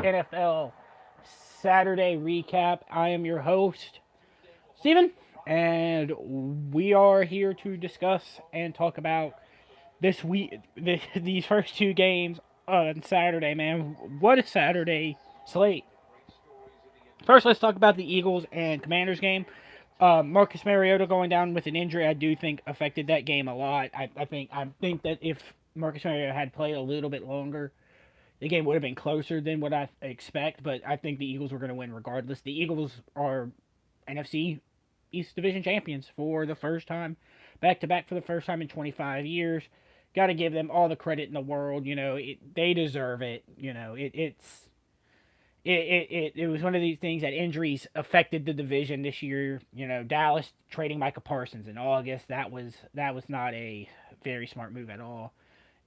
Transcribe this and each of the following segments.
NFL Saturday recap. I am your host, Steven, and we are here to discuss and talk about these first two games on Saturday, man. What a Saturday slate. First, let's talk about the Eagles and Commanders game. Marcus Mariota going down with an injury, I do think affected that game a lot. I think that if Marcus Mariota had played a little bit longer, the game would have been closer than what I expect. But I think the Eagles were going to win regardless. The Eagles are NFC East Division champions for the first time, back to back for the first time in 25 years. Got to give them all the credit in the world. They deserve it. It was one of these things that injuries affected the division this year. Dallas trading Micah Parsons in August, that was not a very smart move at all.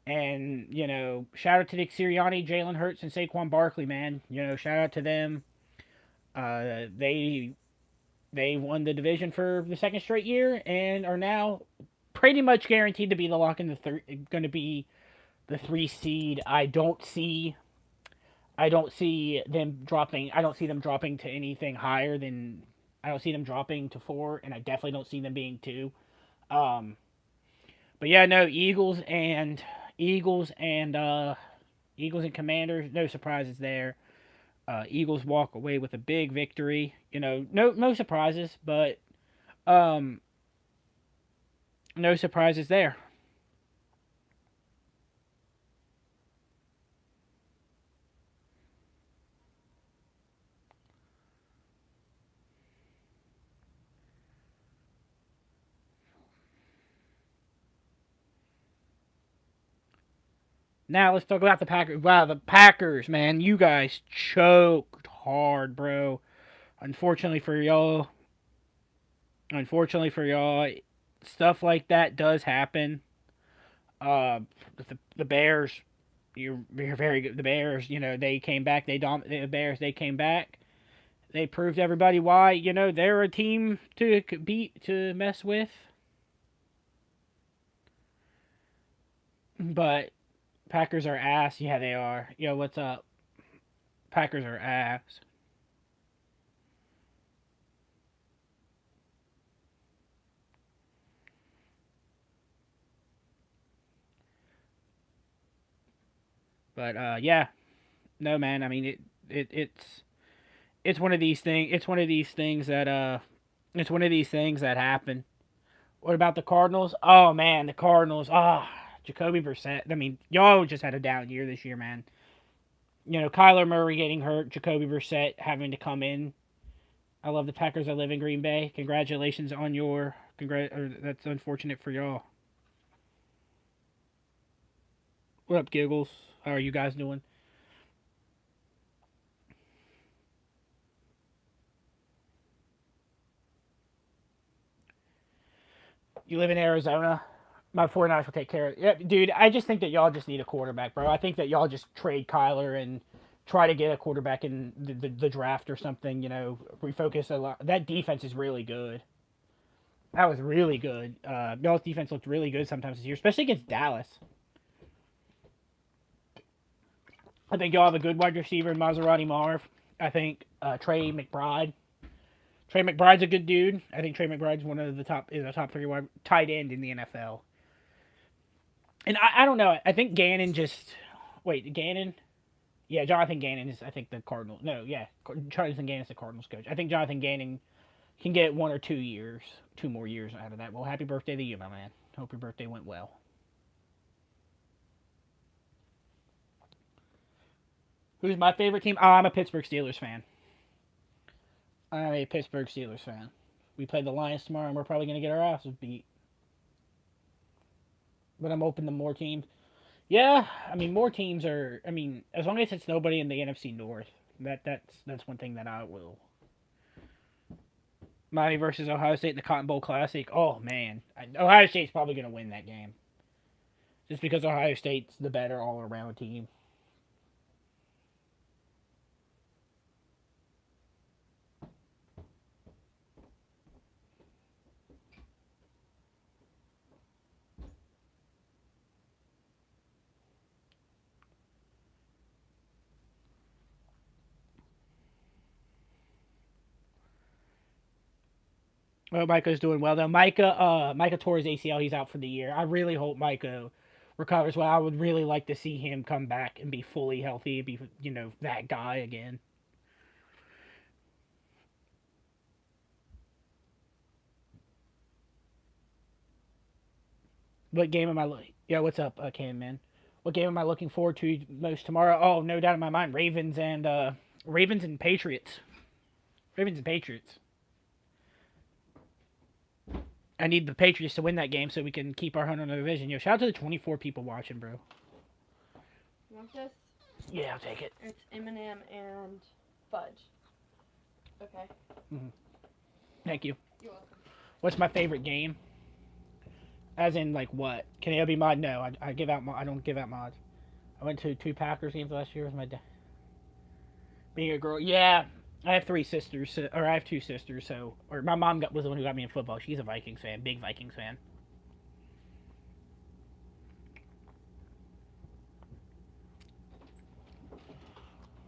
And shout out to Nick Sirianni, Jalen Hurts, and Saquon Barkley, man. Shout out to them. They won the division for the second straight year and are now pretty much guaranteed to be the lock in the going to be the 3 seed. I don't see them dropping. I don't see them dropping to anything higher than. I don't see them dropping to 4, and I definitely don't see them being 2. Um, but yeah, no Eagles and Eagles and Commanders. No surprises there. Eagles walk away with a big victory. No surprises, but um, no surprises there. Now let's talk about the Packers. Wow, the Packers, man, you guys choked hard, bro. Unfortunately for y'all, unfortunately for y'all, stuff like that does happen. Uh, the Bears, you're very good. The Bears, they came back. The Bears, they came back. They proved everybody why they're a team to beat, to mess with. But Packers are ass. Yeah, they are. Yo, what's up? Packers are ass. But yeah, no man. I mean it's one of these things. It's one of these things that happen. What about the Cardinals? Oh man, the Cardinals. Jacoby Brissett. I mean, y'all just had a down year this year, man. Kyler Murray getting hurt, Jacoby Brissett having to come in. I love the Packers. I live in Green Bay. Congratulations on your That's unfortunate for y'all. What up, Giggles? How are you guys doing? You live in Arizona. My 49ers will take care of it. Yeah, dude, I just think that y'all just need a quarterback, bro. I think that y'all just trade Kyler and try to get a quarterback in the draft or something. Refocus a lot. That defense is really good. That was really good. Y'all's defense looked really good sometimes this year, especially against Dallas. I think y'all have a good wide receiver in Maserati Marv. I think Trey McBride. Trey McBride's a good dude. I think Trey McBride's one of the top is a top 3 wide tight end in the NFL. And I don't know. I think Gannon just Gannon. Yeah, Jonathan Gannon is I think the Cardinal. No, yeah, Jonathan Gannon is the Cardinals coach. I think Jonathan Gannon can get 1 or 2 years, 2 more years out of that. Well, happy birthday to you, my man. Hope your birthday went well. Who's my favorite team? Oh, I'm a Pittsburgh Steelers fan. I'm a Pittsburgh Steelers fan. We play the Lions tomorrow, and we're probably going to get our asses beat. But I'm open to more teams. Yeah, I mean, more teams are. I mean, as long as it's nobody in the NFC North, that's one thing that I will. Miami versus Ohio State in the Cotton Bowl Classic. Oh man, Ohio State's probably going to win that game, just because Ohio State's the better all around team. Oh, Micah's doing well though. Micah tore his ACL. He's out for the year. I really hope Micah recovers well. I would really like to see him come back and be fully healthy and be, that guy again. What game am I looking? Yeah, what's up, Cam man? What game am I looking forward to most tomorrow? Oh, no doubt in my mind, Ravens and Patriots. Ravens and Patriots. I need the Patriots to win that game so we can keep our hunt on the division. Yo, shout out to the 24 people watching, bro. You want this? Yeah, I'll take it. It's M&M and fudge. Okay. Thank you. You're welcome. What's my favorite game? As in, like, what? Can it be mod? No, I give out. I don't give out mods. I went to 2 Packers games last year with my dad. Being a girl, yeah. I have 3 sisters, or I have 2 sisters. So, or my mom was the one who got me in football. She's a Vikings fan, big Vikings fan.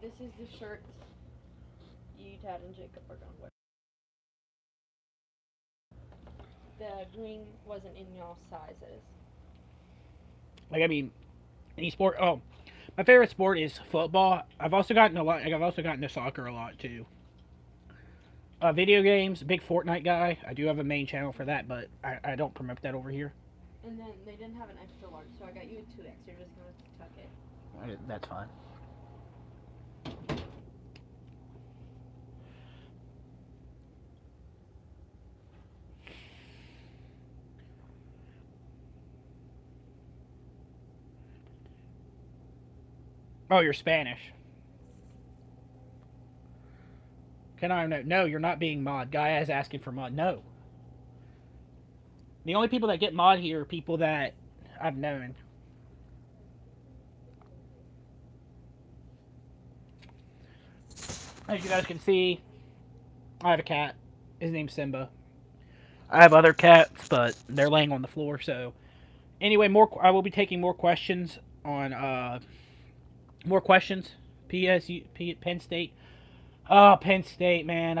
This is the shirts you, Dad, and Jacob are gonna wear. The green wasn't in y'all sizes. Like, I mean, any sport. Oh, my favorite sport is football. I've also gotten a lot. I've also gotten to soccer a lot too. Video games, big Fortnite guy. I do have a main channel for that, but I don't promote that over here. And then they didn't have an extra large, so I got you a 2X. You're just gonna tuck it. That's fine. Oh, you're Spanish. Can I know? No, you're not being mod. Guy is asking for mod. No. The only people that get mod here are people that I've known. As you guys can see, I have a cat. His name's Simba. I have other cats, but they're laying on the floor. So, anyway, I will be taking more questions on more questions. Penn State. Oh, Penn State, man.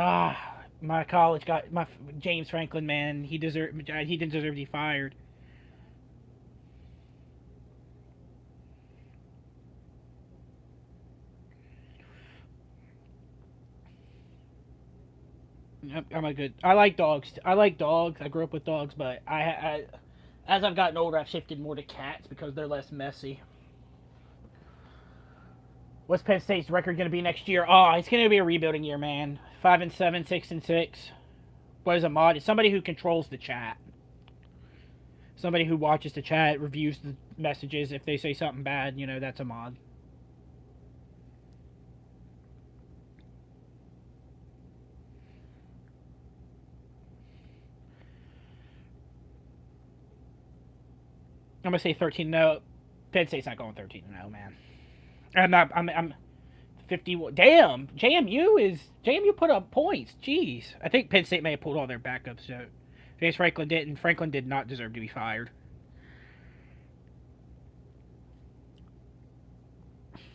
My college got my James Franklin, man. He didn't deserve to be fired. I'm a good. I like dogs. I like dogs. I grew up with dogs, but as I've gotten older, I've shifted more to cats because they're less messy. What's Penn State's record going to be next year? Oh, it's going to be a rebuilding year, man. 5-7, 6-6. What is a mod? It's somebody who controls the chat. Somebody who watches the chat, reviews the messages. If they say something bad, that's a mod. I'm gonna say 13-0. Penn State's not going 13-0, man. I'm not. I'm 50. Damn, JMU put up points. Jeez, I think Penn State may have pulled all their backups. So James Franklin didn't. Franklin did not deserve to be fired.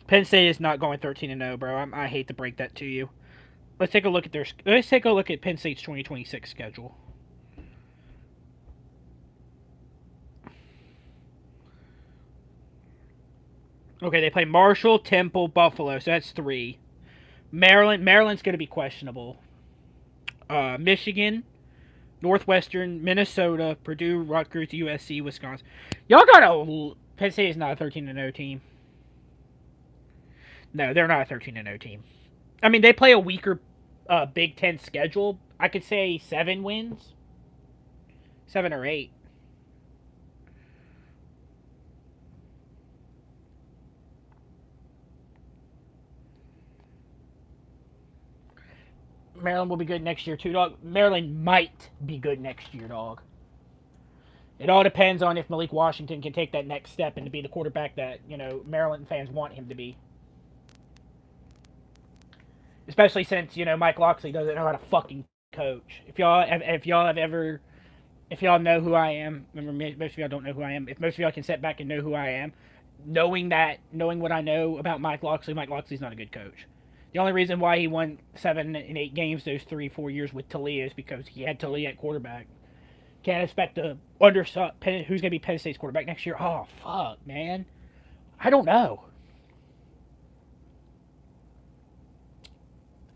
Penn State is not going 13-0, bro. I hate to break that to you. Let's take a look at Penn State's 2026 schedule. Okay, they play Marshall, Temple, Buffalo, so that's 3. Maryland's going to be questionable. Michigan, Northwestern, Minnesota, Purdue, Rutgers, USC, Wisconsin. Y'all got a Penn State is not a 13-0 team. No, they're not a 13-0 team. I mean, they play a weaker Big Ten schedule. I could say 7 wins, 7 or 8. Maryland will be good next year too, dog. Maryland might be good next year, dog. It all depends on if Malik Washington can take that next step and to be the quarterback that Maryland fans want him to be. Especially since Mike Locksley doesn't know how to fucking coach. If y'all know who I am, remember most of y'all don't know who I am. If most of y'all can sit back and know who I am, knowing what I know about Mike Locksley's not a good coach. The only reason why he won 7 and 8 games those 3-4 years with Talia is because he had Talia at quarterback. Can't expect to who's going to be Penn State's quarterback next year. Oh fuck, man. I don't know.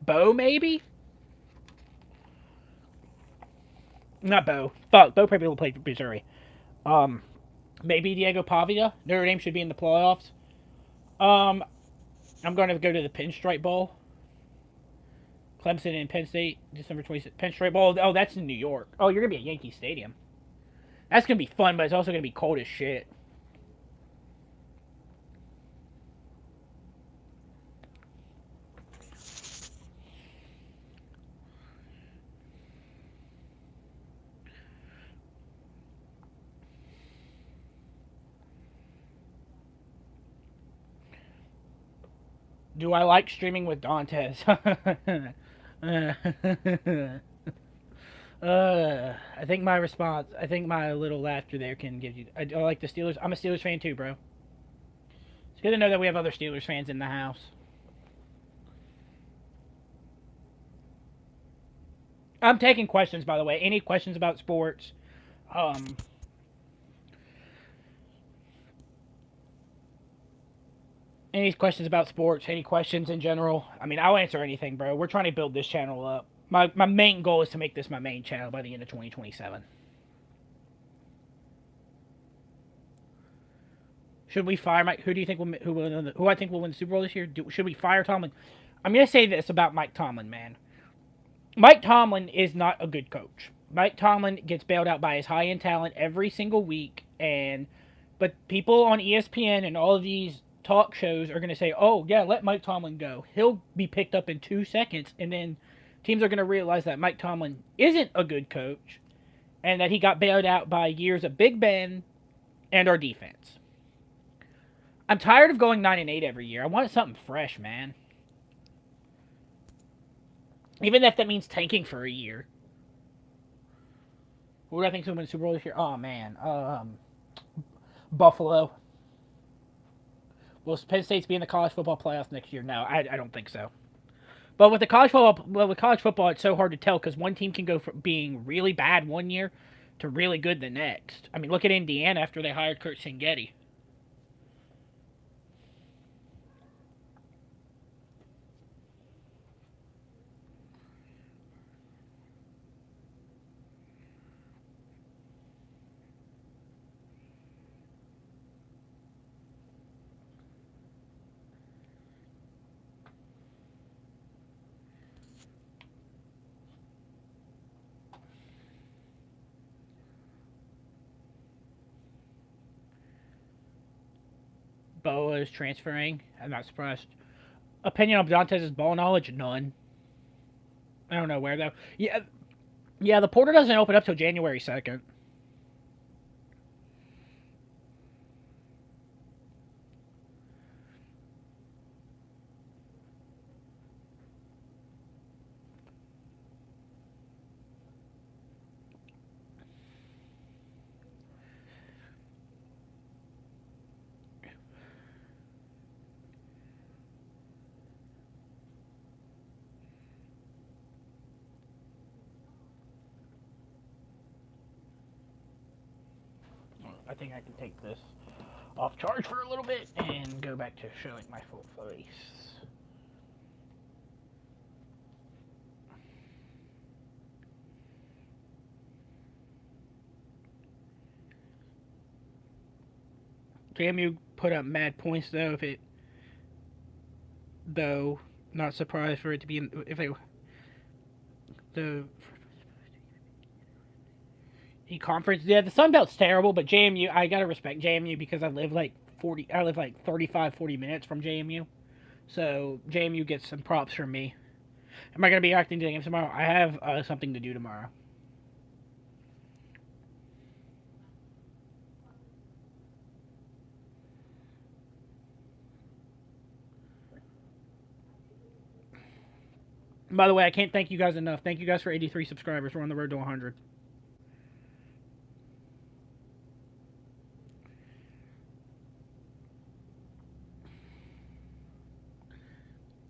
Bo maybe. Not Bo. Fuck, Bo probably will play for Missouri. Maybe Diego Pavia. Notre Dame should be in the playoffs. I'm going to go to the Pinstripe Bowl. Clemson and Penn State, December 26th. Pinstripe Bowl. Oh, that's in New York. Oh, you're going to be at Yankee Stadium. That's going to be fun, but it's also going to be cold as shit. Do I like streaming with Dantes? I think my little laughter there can give you. I like the Steelers. I'm a Steelers fan too, bro. It's good to know that we have other Steelers fans in the house. I'm taking questions, by the way. Any questions about sports? Any questions about sports? Any questions in general? I mean, I'll answer anything, bro. We're trying to build this channel up. My main goal is to make this my main channel by the end of 2027. Should we fire Mike? Who do you think who I think will win the Super Bowl this year? Should we fire Tomlin? I'm gonna say this about Mike Tomlin, man. Mike Tomlin is not a good coach. Mike Tomlin gets bailed out by his high-end talent every single week, but people on ESPN and all of these talk shows are going to say, "Oh yeah, let Mike Tomlin go. He'll be picked up in 2 seconds," and then teams are going to realize that Mike Tomlin isn't a good coach, and that he got bailed out by years of Big Ben and our defense. I'm tired of going 9-8 every year. I want something fresh, man. Even if that means tanking for a year. Who do I think is going to win the Super Bowl this year? Oh, man. Buffalo. Will Penn State's be in the college football playoffs next year? No, I don't think so. But with college football, it's so hard to tell because one team can go from being really bad one year to really good the next. I mean, look at Indiana after they hired Kurt Sangetti. Boa is transferring. I'm not surprised. Opinion of Dantes' ball knowledge? None. I don't know where though. Yeah. The portal doesn't open up till January 2nd. I think I can take this off charge for a little bit and go back to showing my full face. JMU put up mad points though not surprised for it to be if they the conference. Yeah, the Sun Belt's terrible, but JMU, I gotta respect JMU because I live like 35, 40 minutes from JMU. So JMU gets some props from me. Am I gonna be acting to the game tomorrow? I have something to do tomorrow. By the way, I can't thank you guys enough. Thank you guys for 83 subscribers. We're on the road to 100.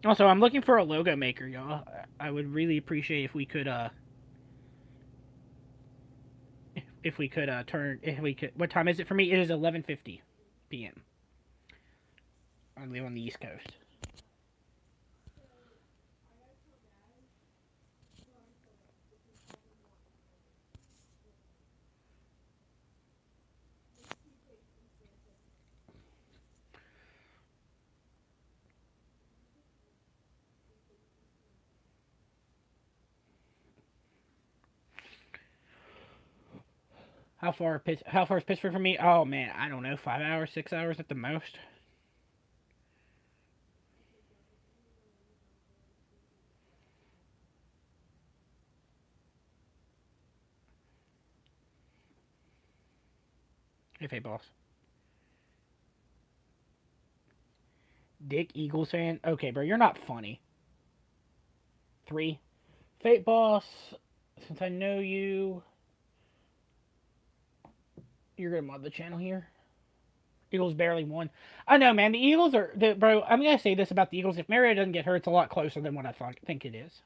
Also, I'm looking for a logo maker, y'all. I would really appreciate if we could turn if we could. What time is it for me? It is 11:50 p.m. I live on the East Coast. How far is Pittsburgh from me? Oh man, I don't know. 5 hours, 6 hours at the most. If a boss. Dick Eagles fan. Okay, bro, you're not funny. 3. Fate boss. Since I know you, you're gonna mod the channel here. Eagles barely won. I know, man. The Eagles are, bro. I'm gonna say this about the Eagles: if Mariota doesn't get hurt, it's a lot closer than what I think it is.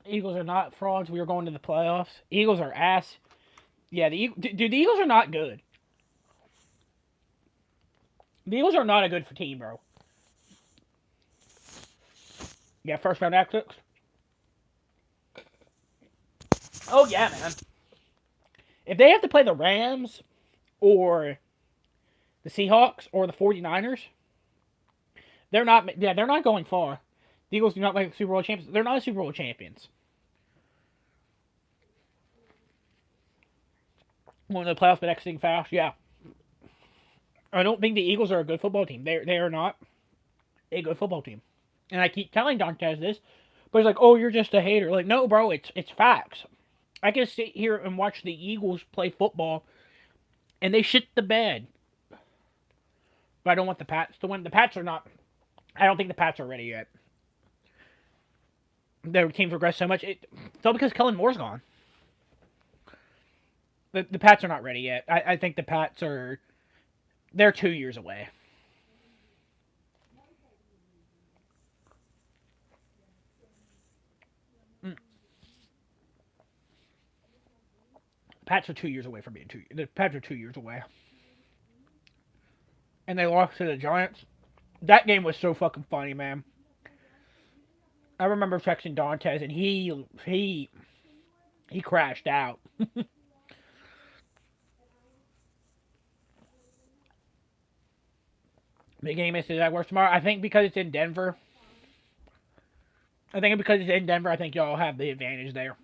Eagles are not frauds. We are going to the playoffs. Eagles are ass. Yeah, dude, the Eagles are not good. The Eagles are not a good team, bro. Yeah, first round exits. Oh yeah, man. If they have to play the Rams or the Seahawks or the 49ers, they're not. Yeah, they're not going far. The Eagles do not make Super Bowl champions. They're not Super Bowl champions. One of the playoffs, but exiting fast. Yeah, I don't think the Eagles are a good football team. They are not a good football team. And I keep telling Dantes this, but he's like, "Oh, you're just a hater." Like, no, bro, it's facts. I can sit here and watch the Eagles play football, and they shit the bed. But I don't want the Pats to win. The Pats are not. I don't think the Pats are ready yet. Their team's regressed so much. It's all because Kellen Moore's gone. The Pats are not ready yet. I think the Pats are. They're 2 years away. Mm. Pats are 2 years away from being two. The Pats are 2 years away. And they lost to the Giants. That game was so fucking funny, man. I remember texting Dantes, and he crashed out. The game is that works tomorrow. I think because it's in Denver. I think because it's in Denver, I think y'all have the advantage there.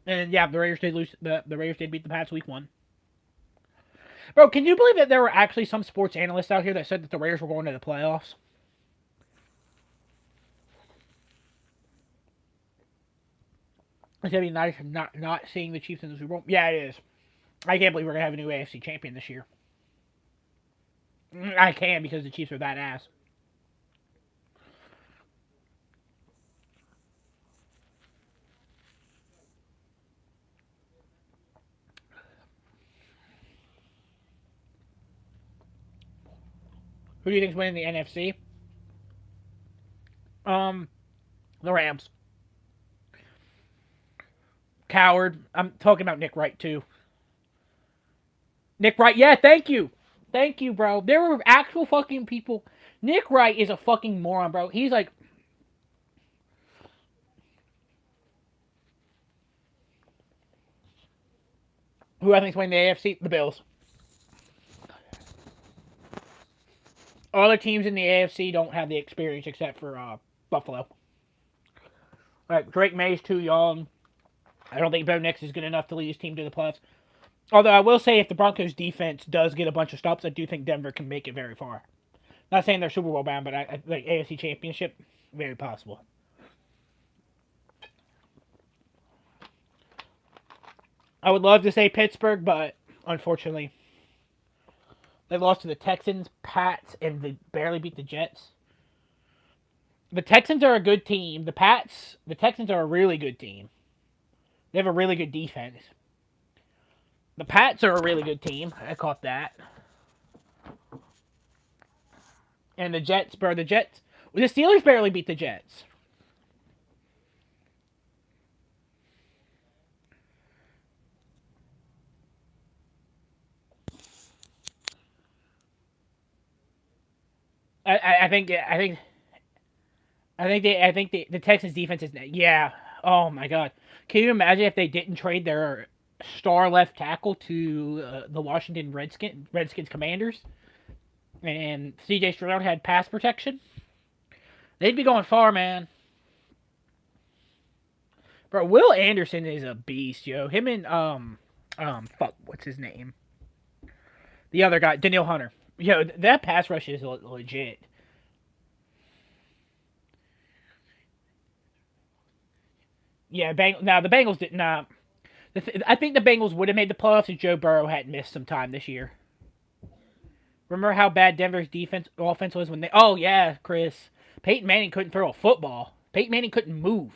And yeah, the Raiders did lose. The Raiders did beat the Pats week 1. Bro, can you believe that there were actually some sports analysts out here that said that the Raiders were going to the playoffs? It's gonna be nice not seeing the Chiefs in the Super Bowl. Yeah, it is. I can't believe we're gonna have a new AFC champion this year. I can because the Chiefs are that ass. Who do you think's winning the NFC? Um, the Rams. Coward. I'm talking about Nick Wright too. Nick Wright. Yeah, thank you, bro. There were actual fucking people. Nick Wright is a fucking moron, bro. He's like, who I think's winning the AFC? The Bills. All the teams in the AFC don't have the experience except for Buffalo. Like Drake May's too young. I don't think Bo Nix is good enough to lead his team to the playoffs. Although I will say, if the Broncos defense does get a bunch of stops, I do think Denver can make it very far. Not saying they're Super Bowl bound, but I like AFC Championship, very possible. I would love to say Pittsburgh, but unfortunately, they lost to the Texans, Pats, and they barely beat the Jets. The Texans are a good team. The Texans are a really good team. They have a really good defense. The Pats are a really good team. I caught that. And the Jets, bro, the Steelers barely beat the Jets. I think the Texans defense is, yeah. Oh my god, can you imagine if they didn't trade their star left tackle to the Washington Redskins Commanders, and C.J. Stroud had pass protection? They'd be going far, man. Bro, Will Anderson is a beast, yo. Him and fuck, what's his name? The other guy, Danielle Hunter. Yo, that pass rush is legit. Yeah, now the Bengals did not. I think the Bengals would have made the playoffs if Joe Burrow hadn't missed some time this year. Remember how bad Denver's offense was when they? Oh yeah, Chris. Peyton Manning couldn't throw a football. Peyton Manning couldn't move.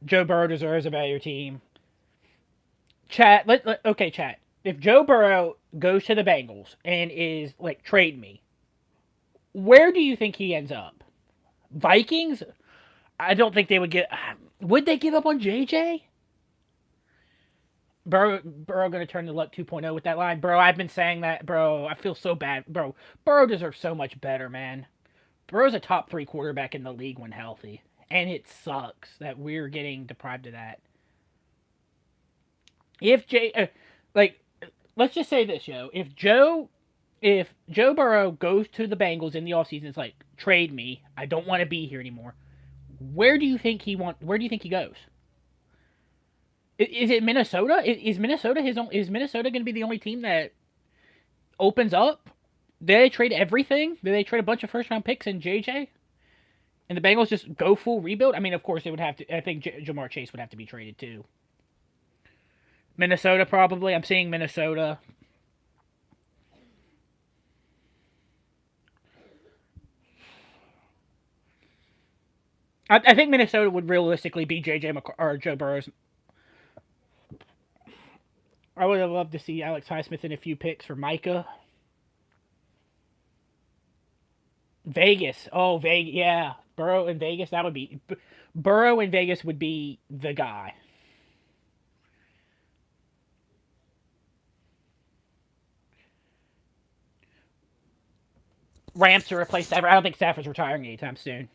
Joe Burrow deserves a better team. Chat. Okay, chat. If Joe Burrow goes to the Bengals and is like trade me, where do you think he ends up? Vikings? I don't think they would get. Would they give up on JJ? Burrow going to turn to Luck 2.0 with that line. Bro, I've been saying that. Bro, I feel so bad. Bro, Burrow deserves so much better, man. Burrow's a top 3 quarterback in the league when healthy. And it sucks that we're getting deprived of that. If let's just say this, yo. If Joe Burrow goes to the Bengals in the offseason, it's like, trade me. I don't want to be here anymore. Where do you think he goes? Is it Minnesota? Is Minnesota Is Minnesota going to be the only team that opens up? Did they trade everything? Did they trade a bunch of first round picks and JJ? And the Bengals just go full rebuild? I mean, of course they would have to. I think Jamar Chase would have to be traded too. Minnesota probably. I'm seeing Minnesota. I think Minnesota would realistically be or Joe Burrow's. I would have loved to see Alex Highsmith in a few picks for Micah. Vegas. Oh, Vegas. Yeah. Burrow in Vegas. That would be. Burrow in Vegas would be the guy. Rams to replace Stafford. I don't think Stafford's retiring anytime soon.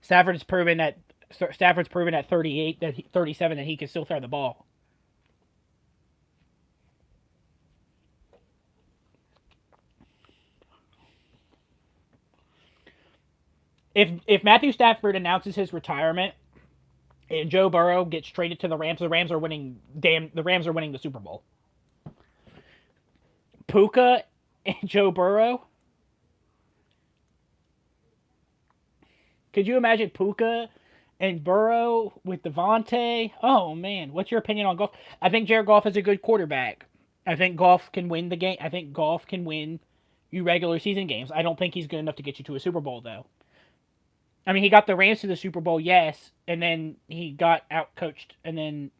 Stafford's proven at 38, 37 that he can still throw the ball. If Matthew Stafford announces his retirement and Joe Burrow gets traded to the Rams are winning. The Rams are winning the Super Bowl. Puka and Joe Burrow. Could you imagine Puka and Burrow with Devontae? Oh man, what's your opinion on Goff? I think Jared Goff is a good quarterback. I think Goff can win the game. I think Goff can win you regular season games. I don't think he's good enough to get you to a Super Bowl though. I mean, he got the Rams to the Super Bowl, yes, and then he got outcoached, and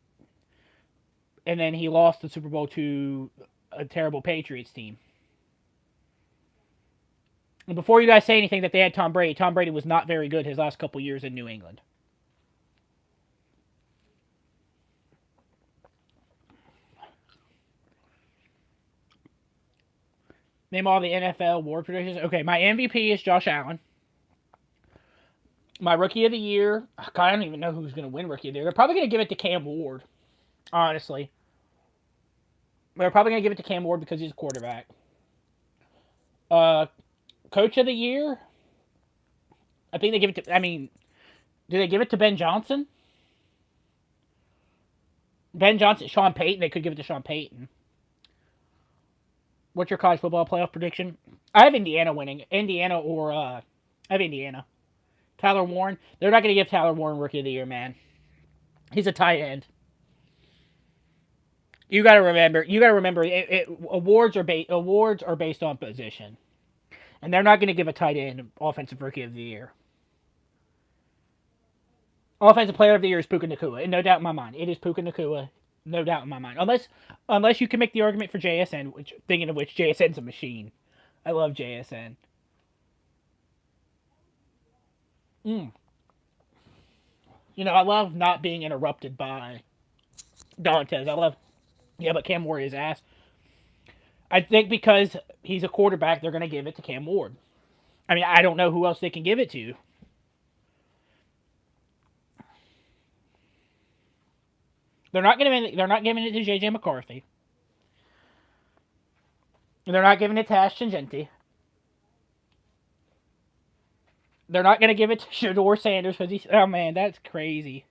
then he lost the Super Bowl to a terrible Patriots team. And before you guys say anything that they had Tom Brady was not very good his last couple years in New England. Name all the NFL award predictions. Okay, my MVP is Josh Allen. My Rookie of the Year, God, I don't even know who's going to win Rookie of the Year. They're probably going to give it to Cam Ward, honestly. They're probably going to give it to Cam Ward because he's a quarterback. Coach of the Year, I think they give it to, do they give it to Ben Johnson? Ben Johnson, Sean Payton, they could give it to Sean Payton. What's your college football playoff prediction? I have Indiana winning. I have Indiana. Tyler Warren. They're not going to give Tyler Warren Rookie of the Year, man. He's a tight end. You got to remember. Awards are based on position, and they're not going to give a tight end Offensive Rookie of the Year. Offensive Player of the Year is Puka Nacua, and no doubt in my mind, it is Puka Nacua. No doubt in my mind, unless you can make the argument for JSN, which thinking of which JSN's a machine. I love JSN. You know, I love not being interrupted by Dantes. But Cam Ward is ass. I think because he's a quarterback, they're going to give it to Cam Ward. I mean, I don't know who else they can give it to. They're not giving it to JJ McCarthy. They're not giving it to Ashton Genty. They're not going to give it to Shedeur Sanders because he's... Oh, man, that's crazy.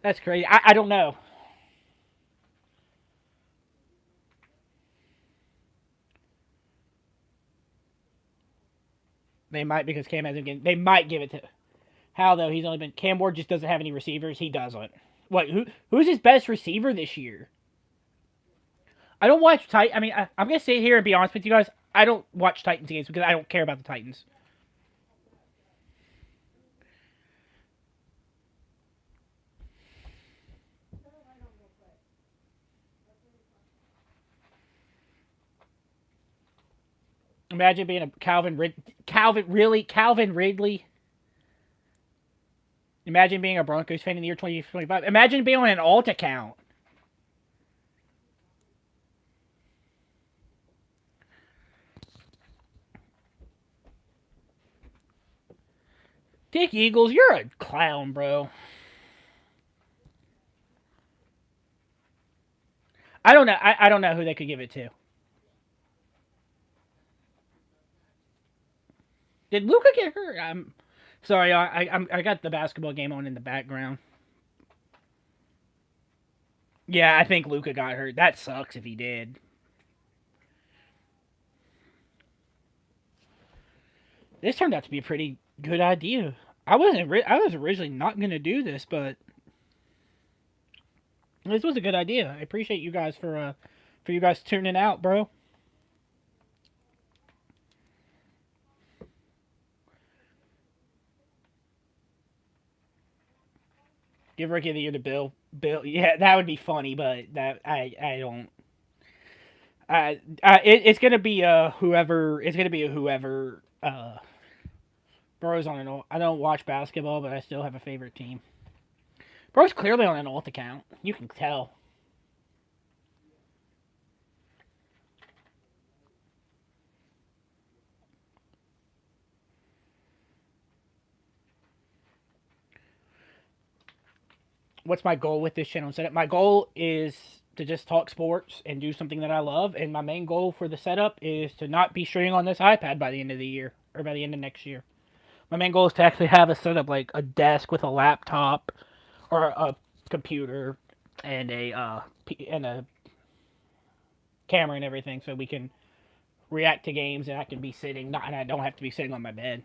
That's crazy. I don't know. They might because Cam hasn't given... They might give it to... How, though? He's only been... Cam Ward just doesn't have any receivers. He doesn't. What? Who's his best receiver this year? I don't watch Titans. I mean, I'm going to sit here and be honest with you guys. I don't watch Titans games because I don't care about the Titans. Imagine being a Calvin Ridley. Imagine being a Broncos fan in the year 2025. Imagine being on an alt account. Dick Eagles, you're a clown, bro. I don't know. I don't know who they could give it to. Did Luka get hurt? I'm sorry. I got the basketball game on in the background. Yeah, I think Luka got hurt. That sucks if he did. This turned out to be a pretty good idea. I was originally not gonna do this, but this was a good idea. I appreciate you guys for you guys tuning out, bro. Give Rookie of the Year to Bill. Bill, yeah, that would be funny, but that I don't. It's gonna be whoever. It's gonna be a whoever. Bro's on an. I don't watch basketball, but I still have a favorite team. Bro's clearly on an alt account. You can tell. What's my goal with this channel setup? My goal is to just talk sports and do something that I love, and my main goal for the setup is to not be streaming on this iPad by the end of the year or by the end of next year. My main goal is to actually have a setup like a desk with a laptop or a computer and a camera and everything, so we can react to games and I can be sitting, and I don't have to be sitting on my bed.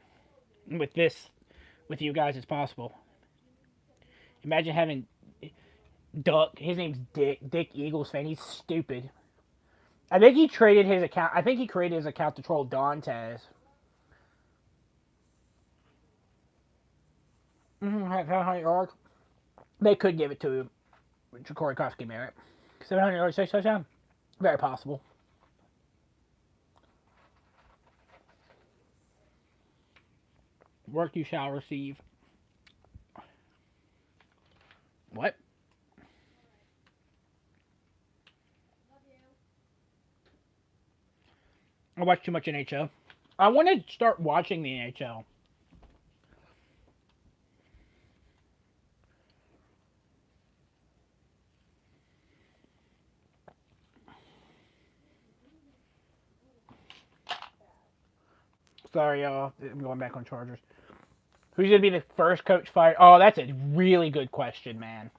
And with you guys, it's possible. Imagine having Duck. His name's Dick Eagles fan. He's stupid. I think he traded his account. I think he created his account to troll Dantes. They could give it to Corey Kofsky Merritt. 700 yards, 6 touchdowns. Very possible. Work you shall receive. What? I watch too much NHL. I want to start watching the NHL. Sorry, y'all. I'm going back on Chargers. Who's going to be the first coach fired? Oh, that's a really good question, man.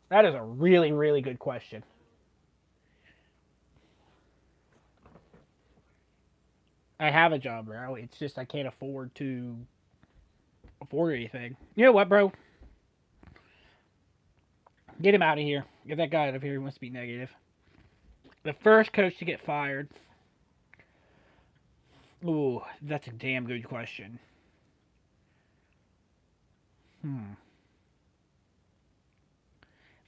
That is a really, really good question. I have a job, bro. It's just I can't afford anything. You know what, bro? Get him out of here. Get that guy out of here. He wants to be negative. The first coach to get fired. Ooh, that's a damn good question. If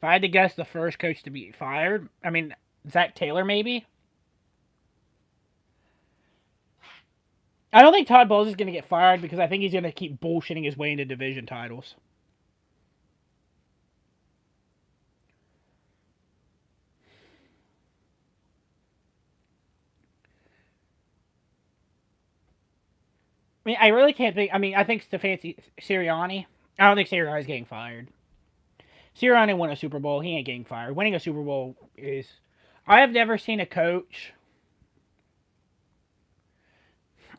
I had to guess the first coach to be fired, I mean, Zach Taylor, maybe? I don't think Todd Bowles is going to get fired because I think he's going to keep bullshitting his way into division titles. I mean, I really can't think. I mean, I think Stefanski, Sirianni. I don't think Sirianni's getting fired. Sirianni won a Super Bowl. He ain't getting fired. Winning a Super Bowl is. I have never seen a coach.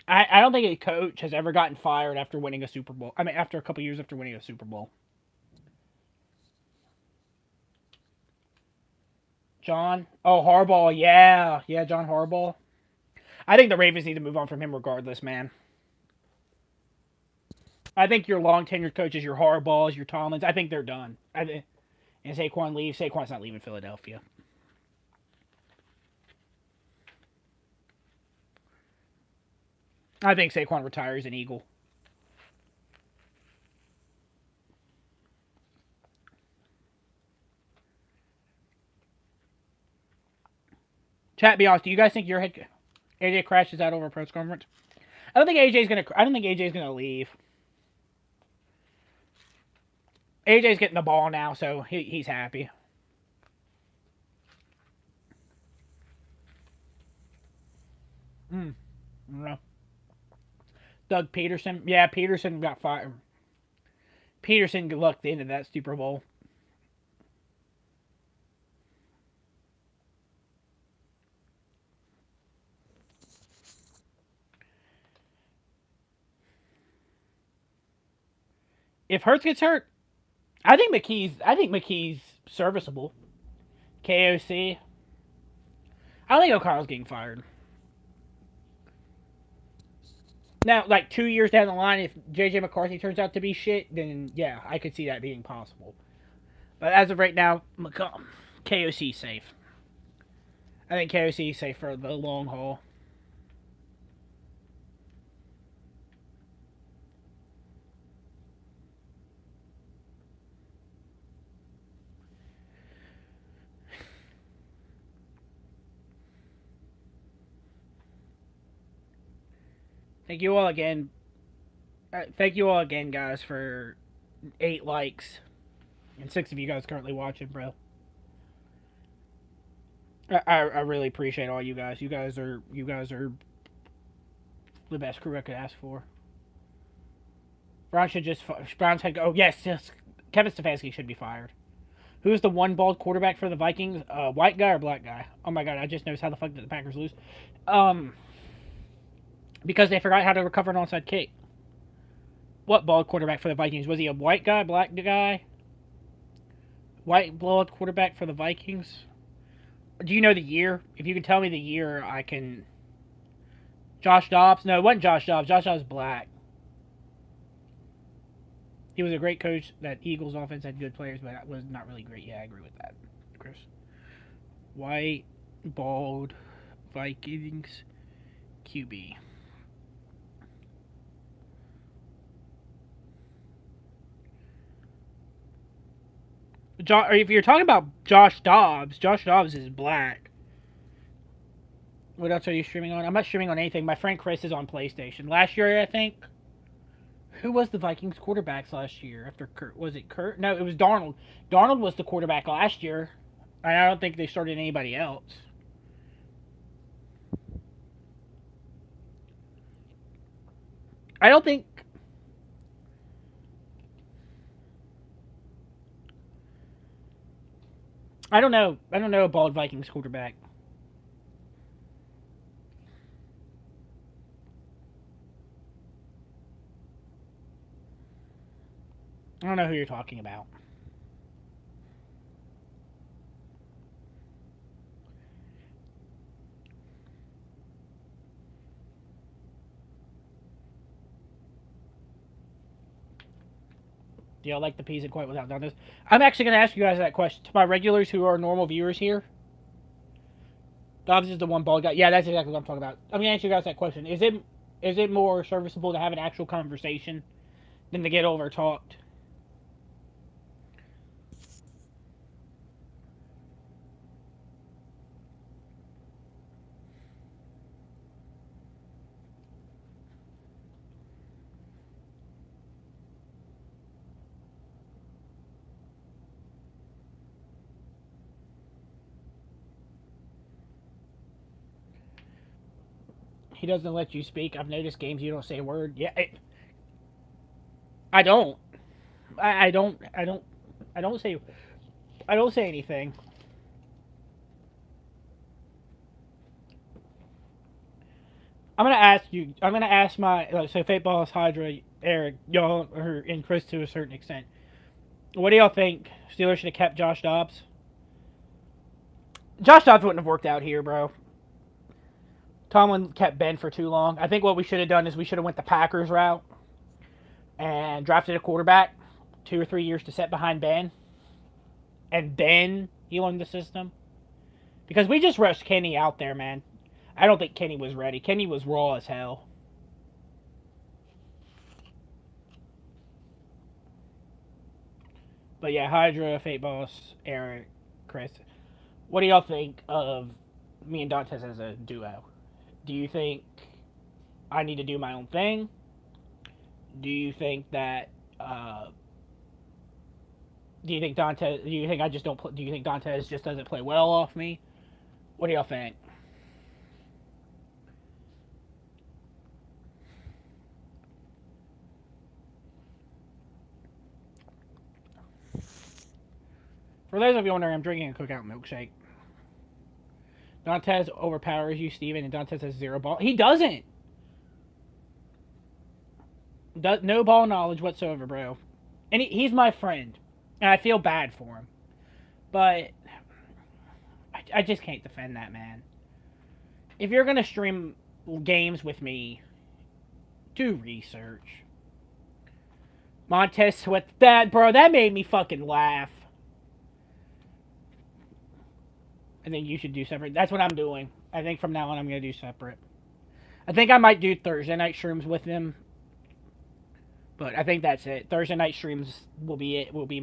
I don't think a coach has ever gotten fired after winning a Super Bowl. I mean, after a couple years after winning a Super Bowl. John? Oh, Harbaugh. Yeah. Yeah, John Harbaugh. I think the Ravens need to move on from him regardless, man. I think your long tenured coaches, your Harbaughs, your Tomlins, I think they're done. And Saquon leaves. Saquon's not leaving Philadelphia. I think Saquon retires an Eagle. Chat, be honest. Do you guys think your head AJ crashes out over a press conference? I don't think AJ's gonna leave. AJ's getting the ball now, so he's happy. No. Doug Peterson. Yeah, Peterson got fired. Peterson lucked into that Super Bowl. If Hurts gets hurt, I think McKee's serviceable. KOC. I don't think O'Connell's getting fired. Now, like 2 years down the line, if JJ McCarthy turns out to be shit, then yeah, I could see that being possible. But as of right now, KOC safe. I think KOC is safe for the long haul. Thank you all again. Thank you all again, guys, for 8 likes and 6 of you guys currently watching, bro. I really appreciate all you guys. You guys are the best crew I could ask for. Brown's head. Oh yes. Kevin Stefanski should be fired. Who's the one bald quarterback for the Vikings? White guy or black guy? Oh my god, I just noticed how the fuck did the Packers lose? Because they forgot how to recover an onside kick. What bald quarterback for the Vikings? Was he a white guy, black guy? White bald quarterback for the Vikings? Do you know the year? If you can tell me the year, I can. Josh Dobbs? No, it wasn't Josh Dobbs. Josh Dobbs was black. He was a great coach. That Eagles offense had good players, but that was not really great. Yeah, I agree with that, Chris. White, bald, Vikings, QB. If you're talking about Josh Dobbs is black. What else are you streaming on? I'm not streaming on anything. My friend Chris is on PlayStation. Last year, I think. Who was the Vikings quarterbacks last year? After Kurt, was it Kurt? No, it was Darnold. Darnold was the quarterback last year. And I don't think they started anybody else. I don't think. I don't know. I don't know a bald Vikings quarterback. I don't know who you're talking about. Do y'all like the peas and quite without Dantes? I'm actually going to ask you guys that question. To my regulars who are normal viewers here, Dobbs is the one bald guy. Yeah, that's exactly what I'm talking about. I'm going to ask you guys that question. Is it more serviceable to have an actual conversation than to get over talked? He doesn't let you speak. I've noticed games you don't say a word. Yeah, I don't. I don't. I don't. I don't say. I don't say anything. I'm gonna ask you. I'm gonna ask my so Fate Boss, Hydra, Eric, y'all, and Chris to a certain extent. What do y'all think? Steelers should have kept Josh Dobbs. Josh Dobbs wouldn't have worked out here, bro. Tomlin kept Ben for too long. I think what we should have done is we should have went the Packers route and drafted a quarterback 2 or 3 years to set behind Ben, and then he learned the system. Because we just rushed Kenny out there, man. I don't think Kenny was ready. Kenny was raw as hell. But yeah, Hydra, Fate Boss, Eric, Chris. What do y'all think of me and Dantes as a duo? Do you think I need to do my own thing? Do you think that do you think Dantes do you think I just don't do you think Dantes just doesn't play well off me? What do y'all think? For those of you wondering, I'm drinking a cookout milkshake. Dantes overpowers you, Steven, and Dantes has zero ball. He doesn't. No ball knowledge whatsoever, bro. And he's my friend, and I feel bad for him. But I just can't defend that, man. If you're gonna stream games with me, do research. Montez Sweat, that, bro, that made me fucking laugh. I think you should do separate. That's what I'm doing. I think from now on I'm gonna do separate. I think I might do Thursday night streams with him, but I think that's it. Thursday night streams will be it. Will be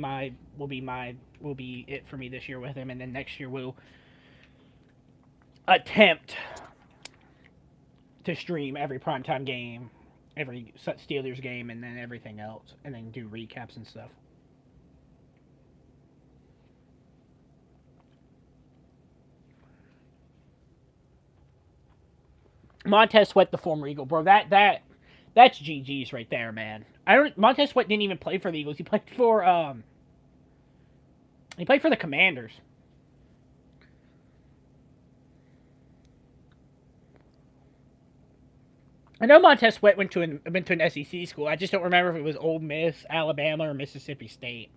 it for me this year with him, and then next year we'll attempt to stream every primetime game, every Steelers game, and then everything else, and then do recaps and stuff. Montez Sweat, the former Eagle, bro. That's GG's right there, man. Montez Sweat didn't even play for the Eagles. He played for the Commanders. I know Montez Sweat went to an SEC school. I just don't remember if it was Ole Miss, Alabama, or Mississippi State.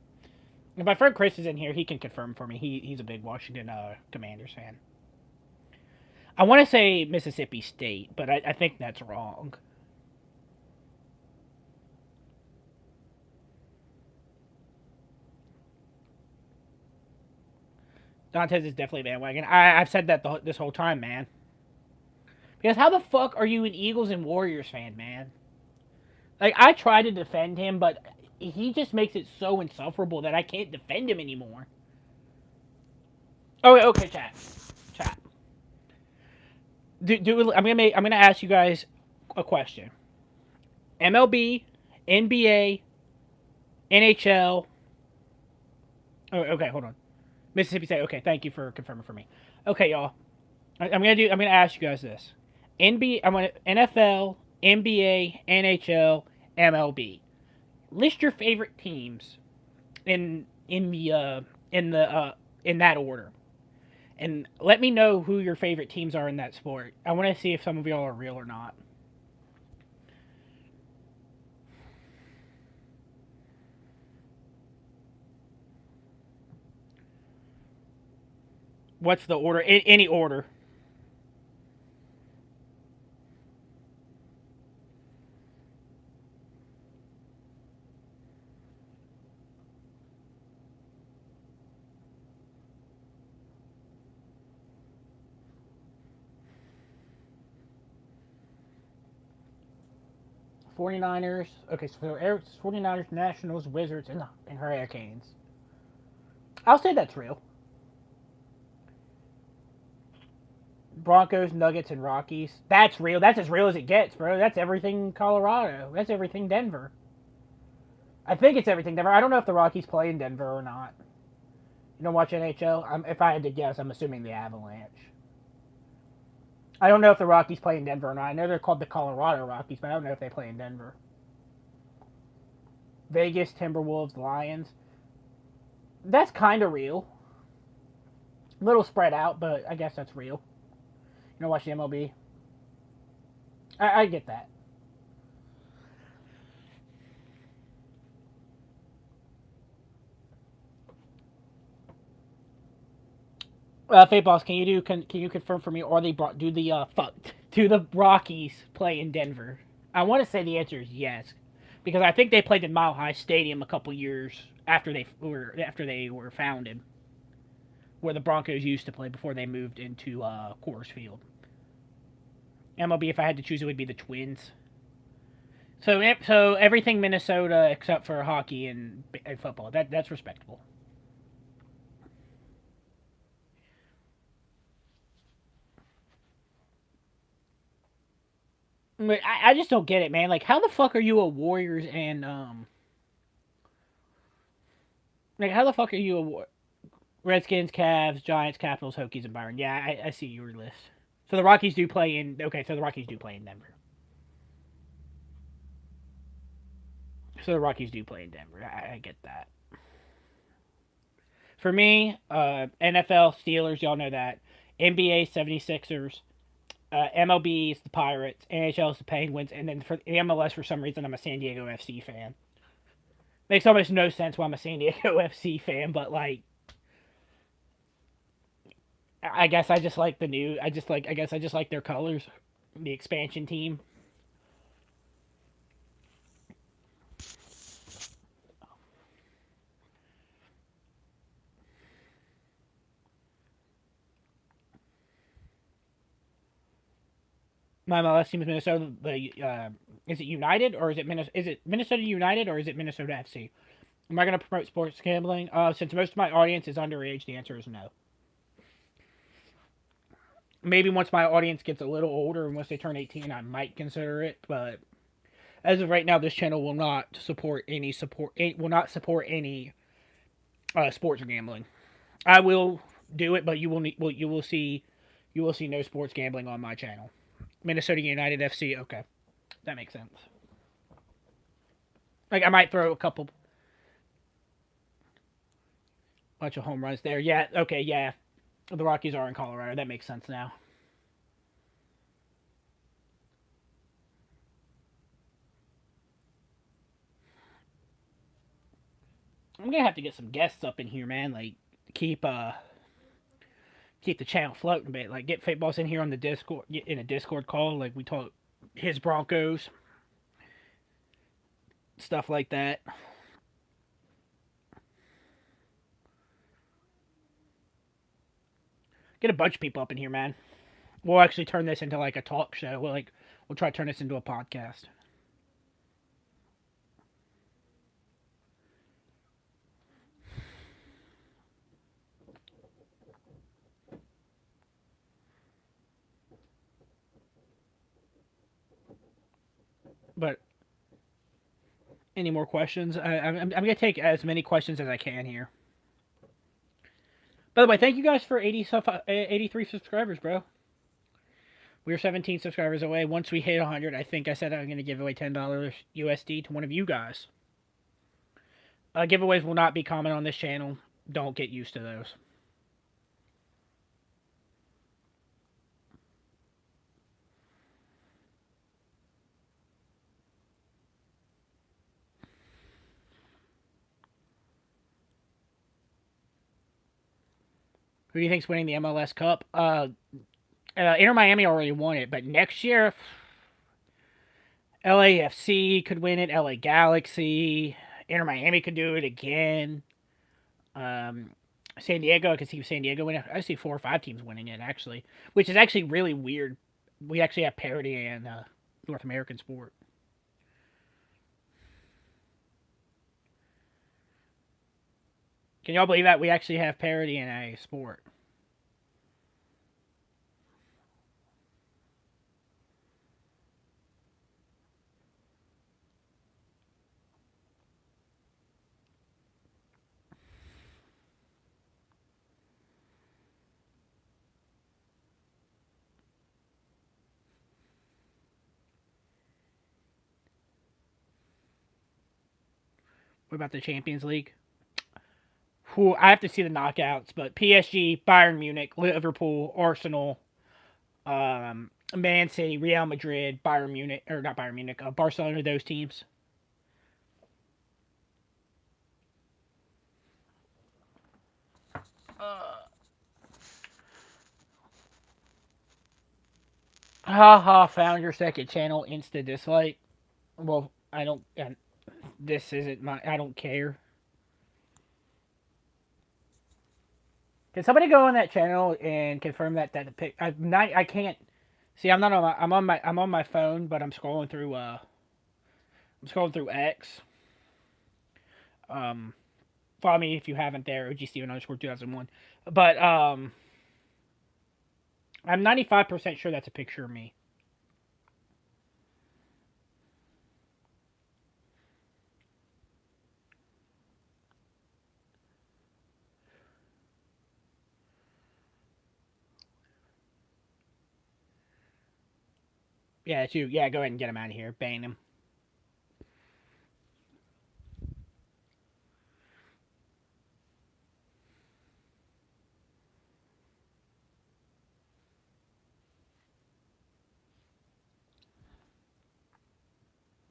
If my friend Chris is in here, he can confirm for me. He's a big Washington Commanders fan. I want to say Mississippi State, but I think that's wrong. Dantes is definitely a bandwagon. I've said that this whole time, man. Because how the fuck are you an Eagles and Warriors fan, man? Like, I try to defend him, but he just makes it so insufferable that I can't defend him anymore. Okay, chat. I'm gonna ask you guys a question. MLB, NBA, NHL. Oh, okay, hold on. Mississippi State. Okay, thank you for confirming for me. Okay, y'all. I'm gonna ask you guys this. NFL, NBA, NHL, MLB. List your favorite teams in that order. And let me know who your favorite teams are in that sport. I want to see if some of y'all are real or not. What's the order? Any order. 49ers. Okay, so 49ers, Nationals, Wizards, and Hurricanes. I'll say that's real. Broncos, Nuggets, and Rockies. That's real. That's as real as it gets, bro. That's everything Colorado. That's everything Denver. I think it's everything Denver. I don't know if the Rockies play in Denver or not. You don't watch NHL? If I had to guess, I'm assuming the Avalanche. I don't know if the Rockies play in Denver or not. I know they're called the Colorado Rockies, but I don't know if they play in Denver. Vegas, Timberwolves, Lions. That's kind of real. A little spread out, but I guess that's real. You don't watch the MLB? I get that. Fate Boss, can you confirm for me, or do the Rockies play in Denver? I want to say the answer is yes, because I think they played in Mile High Stadium a couple years after they were founded, where the Broncos used to play before they moved into Coors Field. MLB, if I had to choose, it would be the Twins. So everything Minnesota except for hockey and football. That's respectable. I just don't get it, man. Like, how the fuck are you a Warriors and like how the fuck are you a Redskins, Cavs, Giants, Capitals, Hokies, and Byron? Yeah, I see your list. So the Rockies do play in. Okay, so the Rockies do play in Denver. So the Rockies do play in Denver. I get that. For me, NFL, Steelers, y'all know that. NBA, 76ers. MLB is the Pirates. NHL is the Penguins. And then for the MLS, for some reason, I'm a San Diego FC fan. Makes almost no sense why I'm a San Diego FC fan, but like, I guess I just like the new. I guess I just like their colors. The expansion team. My MLS team is Minnesota. Is it United or is it Minnesota United or is it Minnesota FC? Am I going to promote sports gambling? Since most of my audience is underage, the answer is no. Maybe once my audience gets a little older and once they turn 18, I might consider it. But as of right now, this channel will not support any sports gambling. I will do it, but you will see no sports gambling on my channel. Minnesota United FC. Okay, that makes sense. Like I might throw a couple bunch of home runs there. Yeah. Okay. Yeah. The Rockies are in Colorado. That makes sense now. I'm gonna have to get some guests up in here, man. Like keep keep the channel floating a bit. Like get Fate Boss in here on the Discord, in a Discord call. Like we talk his Broncos, stuff like that. Get a bunch of people up in here, man. We'll actually turn this into like a talk show. We'll try to turn this into a podcast. But any more questions? I'm gonna take as many questions as I can here. By the way, thank you guys for 83 subscribers, bro. We're 17 subscribers away. Once we hit 100, I think I said I'm going to give away $10 USD to one of you guys. Giveaways will not be common on this channel. Don't get used to those. Who do you think's winning the MLS Cup? Inter Miami already won it, but next year, LAFC could win it. LA Galaxy, Inter Miami could do it again. San Diego, I could see San Diego winning. I see 4 or 5 teams winning it actually, which is actually really weird. We actually have parity in North American sport. Can y'all believe that we actually have parity in a sport? What about the Champions League? Who I have to see the knockouts, but PSG, Bayern Munich, Liverpool, Arsenal, Man City, Real Madrid, Bayern Munich, or not Bayern Munich, Barcelona, those teams. Haha, found your second channel, insta dislike. Well, I don't. This isn't my. I don't care. Can somebody go on that channel and confirm that the pic? I'm not. I can't. See, I'm not on my. I'm on my phone, but I'm scrolling through. I'm scrolling through X. Follow me if you haven't there. OG Steven underscore 2001. But I'm 95% sure that's a picture of me. Yeah, it's you. Yeah, go ahead and get him out of here. Ban him.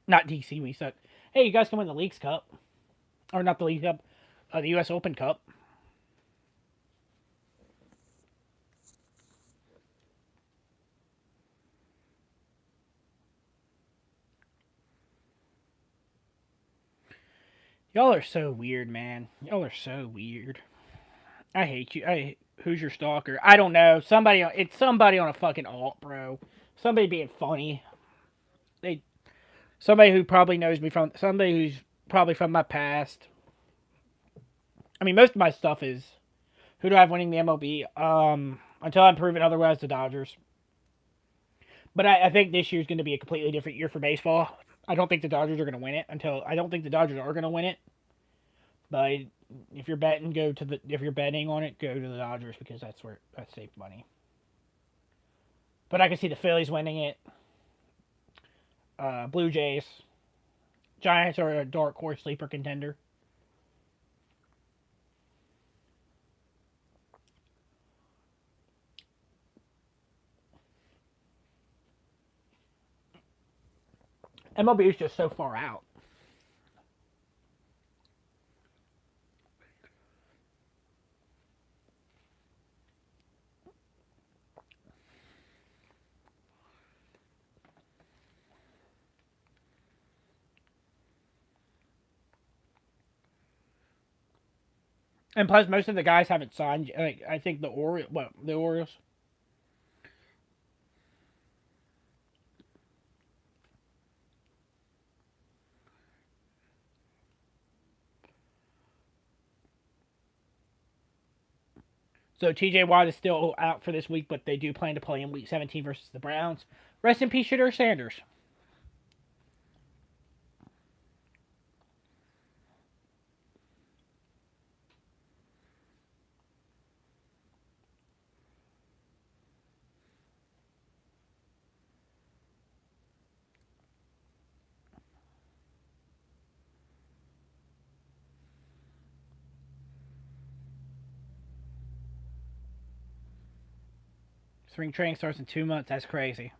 Not DC, we suck. Hey, you guys can win the Leagues Cup. Or not the League Cup, the US Open Cup. Y'all are so weird, man. Y'all are so weird. I hate you. Who's your stalker? I don't know. Somebody. It's somebody on a fucking alt, bro. Somebody being funny. They. Somebody who probably knows me from. Somebody who's probably from my past. I mean, most of my stuff is. Who do I have winning the MLB? Until I'm proven otherwise, the Dodgers. But I think this year's going to be a completely different year for baseball. I don't think the Dodgers are going to win it until. I don't think the Dodgers are going to win it. But if you're betting, go to the. If you're betting on it, go to the Dodgers because that's safe money. But I can see the Phillies winning it. Blue Jays. Giants are a dark horse sleeper contender. MLB is just so far out. And plus, most of the guys haven't signed. Like, I think the Orioles. So TJ Watt is still out for this week, but they do plan to play in Week 17 versus the Browns. Rest in peace, Shedeur Sanders. Spring training starts in 2 months. That's crazy.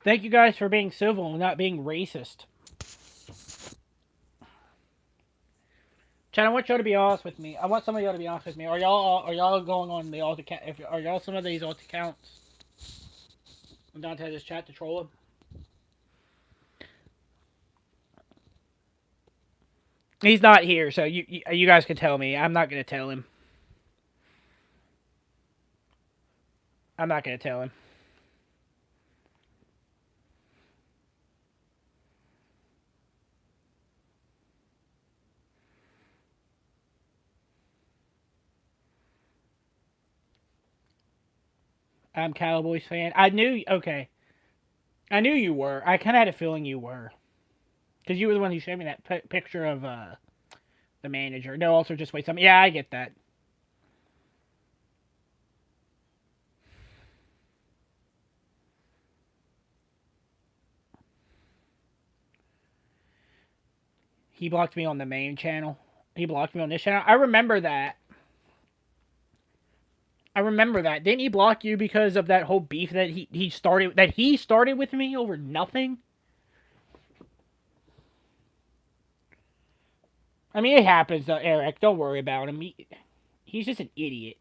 Thank you guys for being civil and not being racist. Chad, I want y'all to be honest with me. I want some of y'all to be honest with me. Are y'all going on the alt account? Are y'all some of these alt accounts? Dante's chat to troll him. He's not here, so you guys can tell me. I'm not gonna tell him. I'm not gonna tell him. I'm Cowboys fan. I knew. Okay, I knew you were. I kind of had a feeling you were, because you were the one who showed me that picture of the manager. No, also just wait something. Yeah, I get that. He blocked me on the main channel. He blocked me on this channel. I remember that. I remember that. Didn't he block you because of that whole beef that he started with me over nothing? I mean, it happens though, Eric. Don't worry about him. He's just an idiot.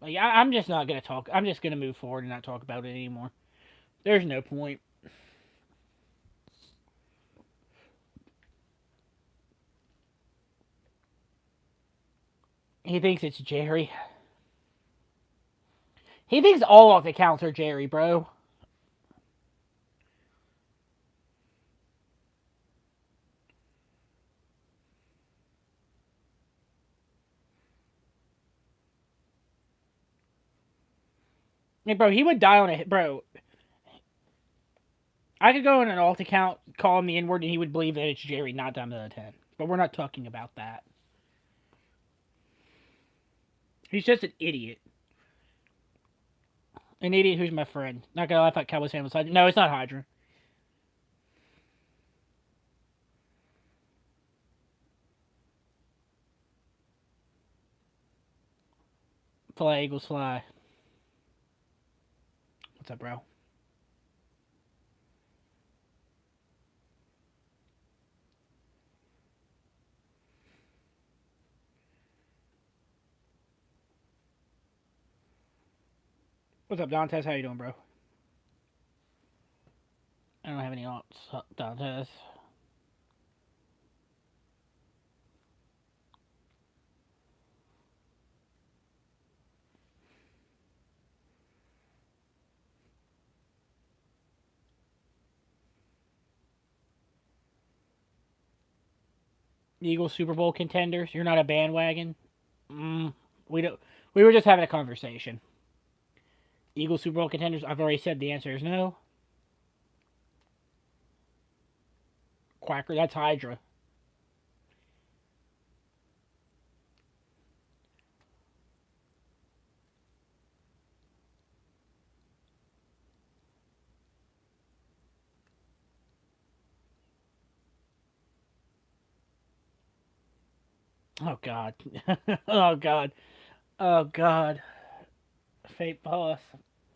Like I'm just not gonna talk. I'm just gonna move forward and not talk about it anymore. There's no point. He thinks it's Jerry. He thinks all of the accounts are Jerry, bro. Hey, bro, he would die on a bro. I could go in an alt account, call him the N word, and he would believe that it's Jerry, not Dime to the 10. But we're not talking about that. He's just an idiot. An idiot who's my friend. Not gonna lie, I thought Cowboys fan was Hydra. No, it's not Hydra. Fly, Eagles, fly. What's up, bro? What's up, Dantes? How you doing, bro? I don't have any alts, Dantes. Eagles Super Bowl contenders. You're not a bandwagon. We don't. We were just having a conversation. Eagles Super Bowl contenders. I've already said the answer is no. Quacker. That's Hydra. Oh God. Oh God. Oh God. Fate boss.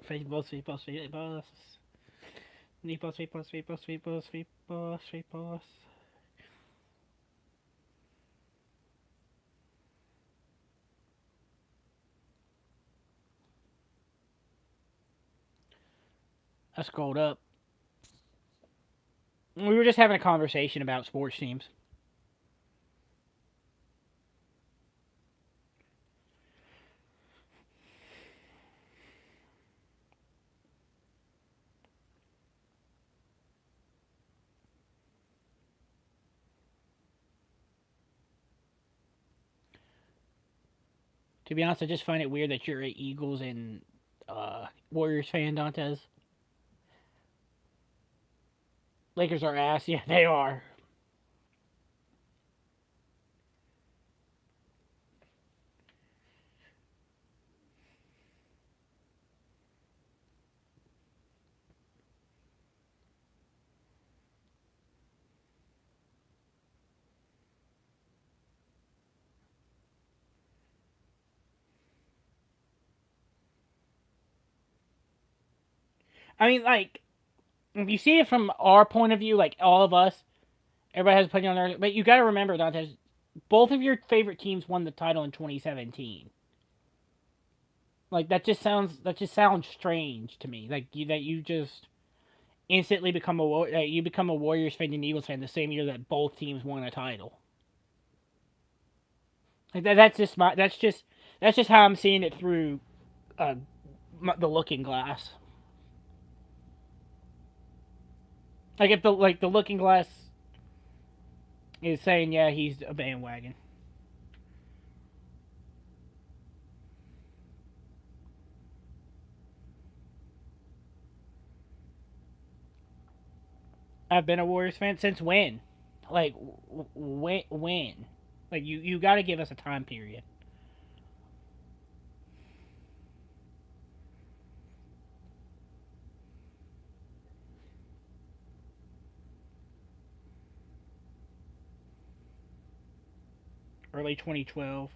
Fate boss. Fate boss. Fate boss. Fate boss. Fate boss. Fate boss. Fate boss. Fate boss. Fate boss. I scrolled up. We were just having a conversation about sports teams. To be honest, I just find it weird that you're an Eagles and Warriors fan, Dantes. Lakers are ass. Yeah, they are. I mean, like, if you see it from our point of view, like all of us, everybody has a opinion on their. But you got to remember, Dantes, both of your favorite teams won the title in 2017. Like that just sounds strange to me. Like you just instantly become you become a Warriors fan and an Eagles fan the same year that both teams won a title. Like that's just how I'm seeing it through uh, the looking glass. Like if the looking glass is saying yeah he's a bandwagon. I've been a Warriors fan since when? Like when? Like you got to give us a time period. Early 2012.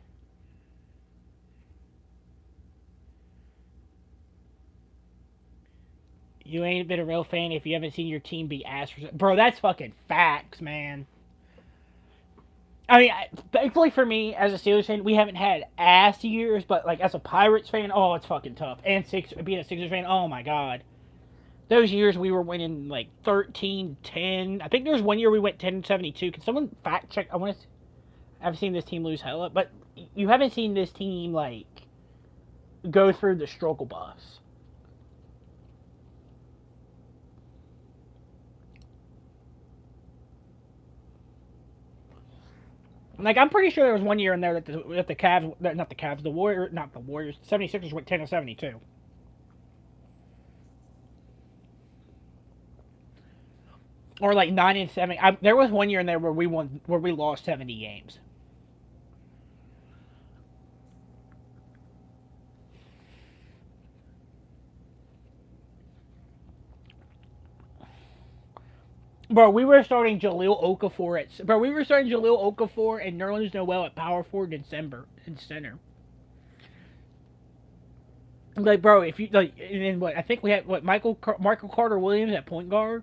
You ain't been a real fan if you haven't seen your team be ass. Bro, that's fucking facts, man. I mean, thankfully for me as a Steelers fan, we haven't had ass years, but like as a Pirates fan, oh, it's fucking tough. And being a Sixers fan, oh my god, those years we were winning like 13-10. I think there was one year we went 10-72. Can someone fact check? I've seen this team lose hella, but you haven't seen this team like go through the struggle bus. Like I'm pretty sure there was one year in there that the Cavs, not the Cavs, not the Warriors, 76ers went 10-72. Or like 9-7. There was one year in there where we lost 70 games. Bro, we were starting Jahlil Okafor and Nerlens Noel at power forward in center. Like, bro, if you like, and then what? I think we had Michael Carter Williams at point guard.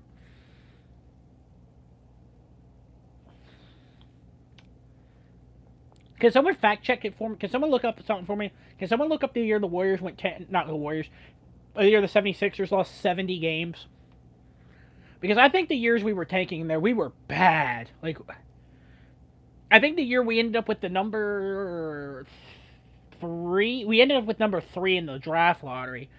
Can someone fact check it for me? Can someone look up something for me? Can someone look up the year the Warriors went 10? Not the Warriors. The year the 76ers lost 70 games. Because I think the years we were tanking in there, we were bad. Like, I think the year we ended up with the number 3, we ended up with number 3 in the draft lottery,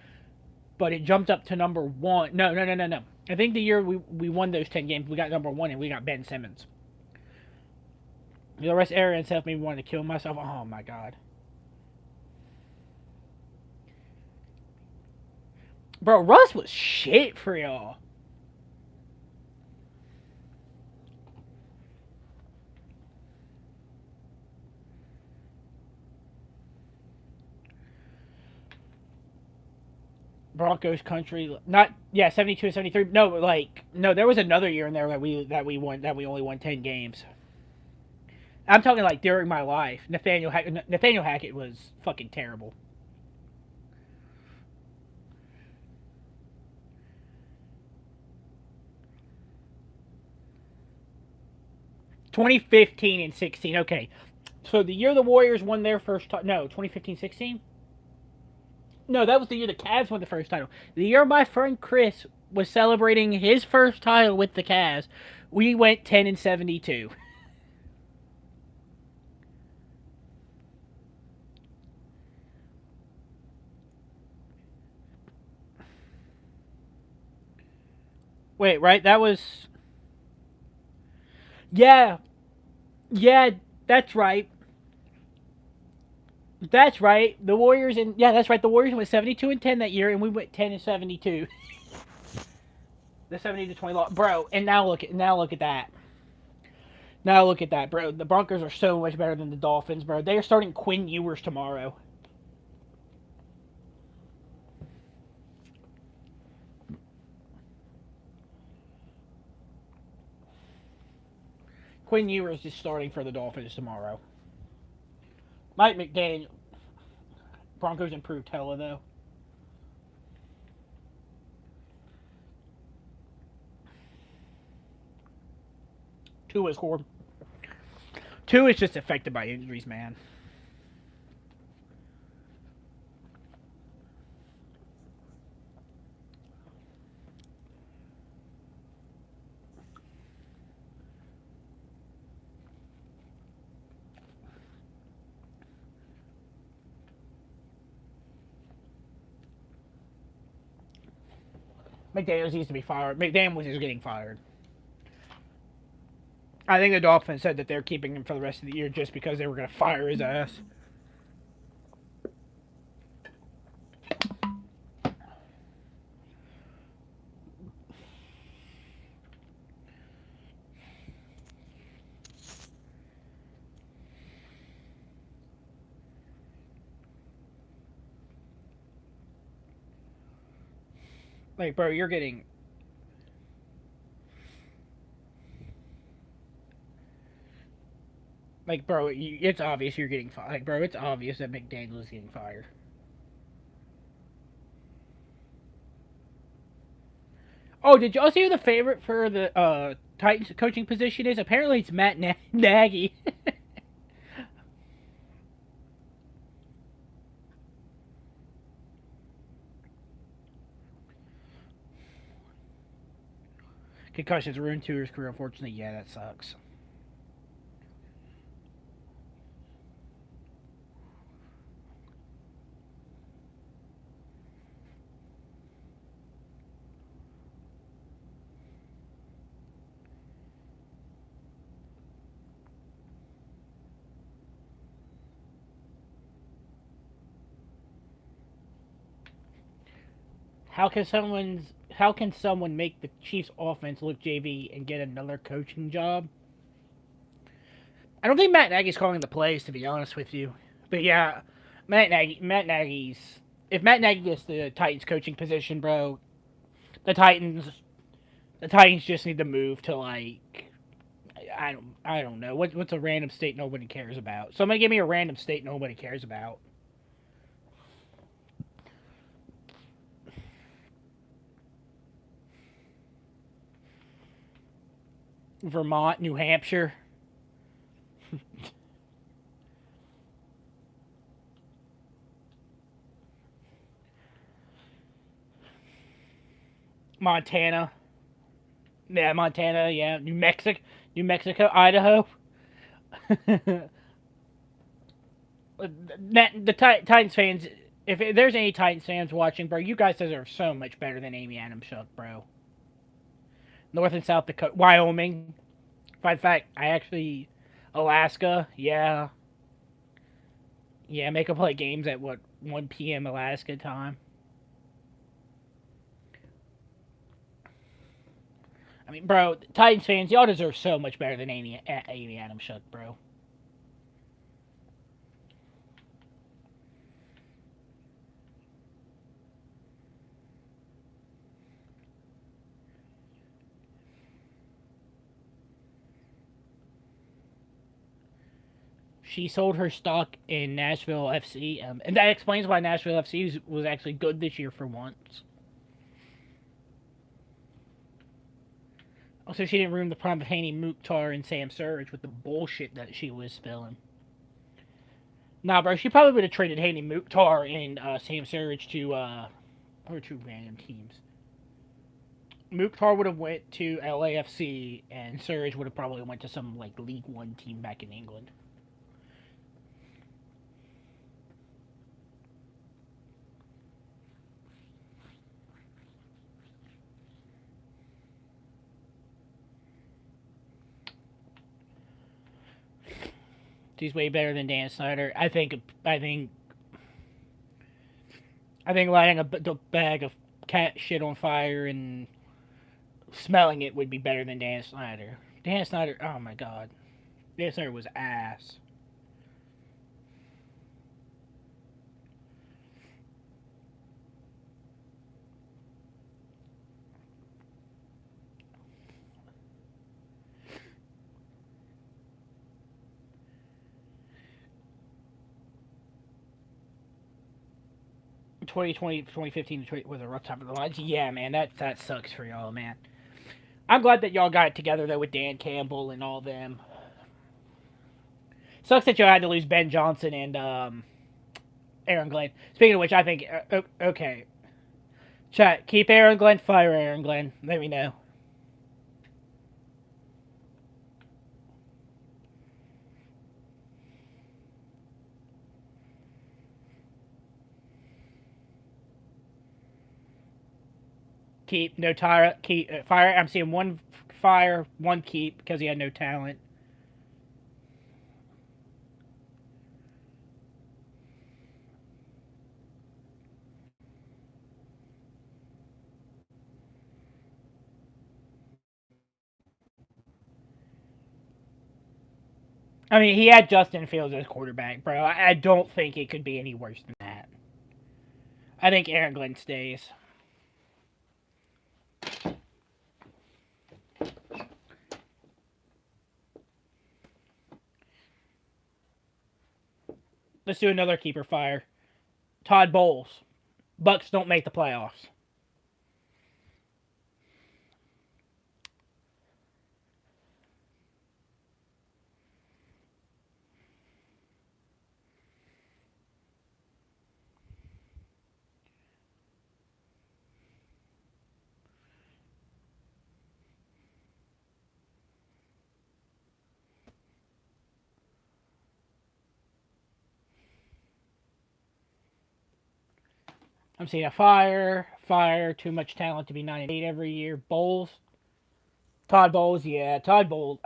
but it jumped up to number 1. No, no, no, no, no. I think the year we won those 10 games, we got number 1 and we got Ben Simmons. The rest of Aaron and stuff made me want to kill myself. Oh my god. Bro, Russ was shit for y'all. Broncos country, not 72 and 73. No, there was another year in there that we won that we only won 10 games. I'm talking like during my life. Nathaniel Hackett was fucking terrible. 2015 and 16. Okay, so the year the Warriors won their first no 2015-16. No, that was the year the Cavs won the first title. The year my friend Chris was celebrating his first title with the Cavs, we went 10-72. Wait, right? That was yeah, yeah. That's right. That's right. The Warriors and yeah, that's right. The Warriors went 72-10 that year, and we went 10-72. The 70-20 loss, bro. And now look at that. Now look at that, bro. The Broncos are so much better than the Dolphins, bro. They are starting Quinn Ewers tomorrow. Quinn Ewers is starting for the Dolphins tomorrow. Mike McDaniel. Broncos improved hella though. Tua scored. Tua is just affected by injuries, man. McDaniels needs to be fired. McDaniels is getting fired. I think the Dolphins said that they're keeping him for the rest of the year just because they were going to fire his ass. Like, bro, you're getting... Like, bro, it's obvious you're getting fired. Like, bro, it's obvious that McDaniel is getting fired. Oh, did y'all see who the favorite for the Titans coaching position is? Apparently it's Matt Nagy. Concussions ruined Tua's career, unfortunately. Yeah, that sucks. How can someone make the Chiefs offense look JV and get another coaching job? I don't think Matt Nagy's calling the plays, to be honest with you. But yeah, Matt Nagy's if Matt Nagy gets the Titans coaching position, bro, the Titans the Titans just need to move to like I don't know. What's a random state nobody cares about? Somebody give me a random state nobody cares about. Vermont, New Hampshire. Montana. Yeah, Montana, yeah. New Mexico, Idaho. The Titans fans, if there's any Titans fans watching, bro, you guys deserve so much better than Amy Adamchuk, bro. North and South Dakota, Wyoming. In fact, Alaska, yeah. Yeah, make them play games at, 1 p.m. Alaska time. I mean, bro, Titans fans, y'all deserve so much better than Amy Adamchuk, bro. She sold her stock in Nashville FC, and that explains why Nashville FC was actually good this year for once. Also, she didn't ruin the prime of Haney Mukhtar and Sam Surridge with the bullshit that she was spilling. Nah, bro, she probably would have traded Haney Mukhtar and Sam Surridge to or two random teams. Mukhtar would have went to LAFC, and Surridge would have probably went to some like League One team back in England. He's way better than Dan Snyder. I think lighting a bag of cat shit on fire and smelling it would be better than Dan Snyder. Dan Snyder, oh my god, Dan Snyder was ass. Twenty fifteen was a rough time for the Lions. Yeah, man, that sucks for y'all, man. I'm glad that y'all got it together though with Dan Campbell and all them. Sucks that y'all had to lose Ben Johnson and Aaron Glenn. Speaking of which, I think okay, chat, keep Aaron Glenn, fire Aaron Glenn. Let me know. keep, no tire, keep, fire. I'm seeing one fire, one keep because he had no talent. I mean, he had Justin Fields as quarterback, bro. I don't think it could be any worse than that. I think Aaron Glenn stays. Let's do another keeper fire. Todd Bowles. Bucks don't make the playoffs. I'm seeing a fire, too much talent to be 9-8 every year. Bowles. Todd Bowles, yeah. Todd Bowles.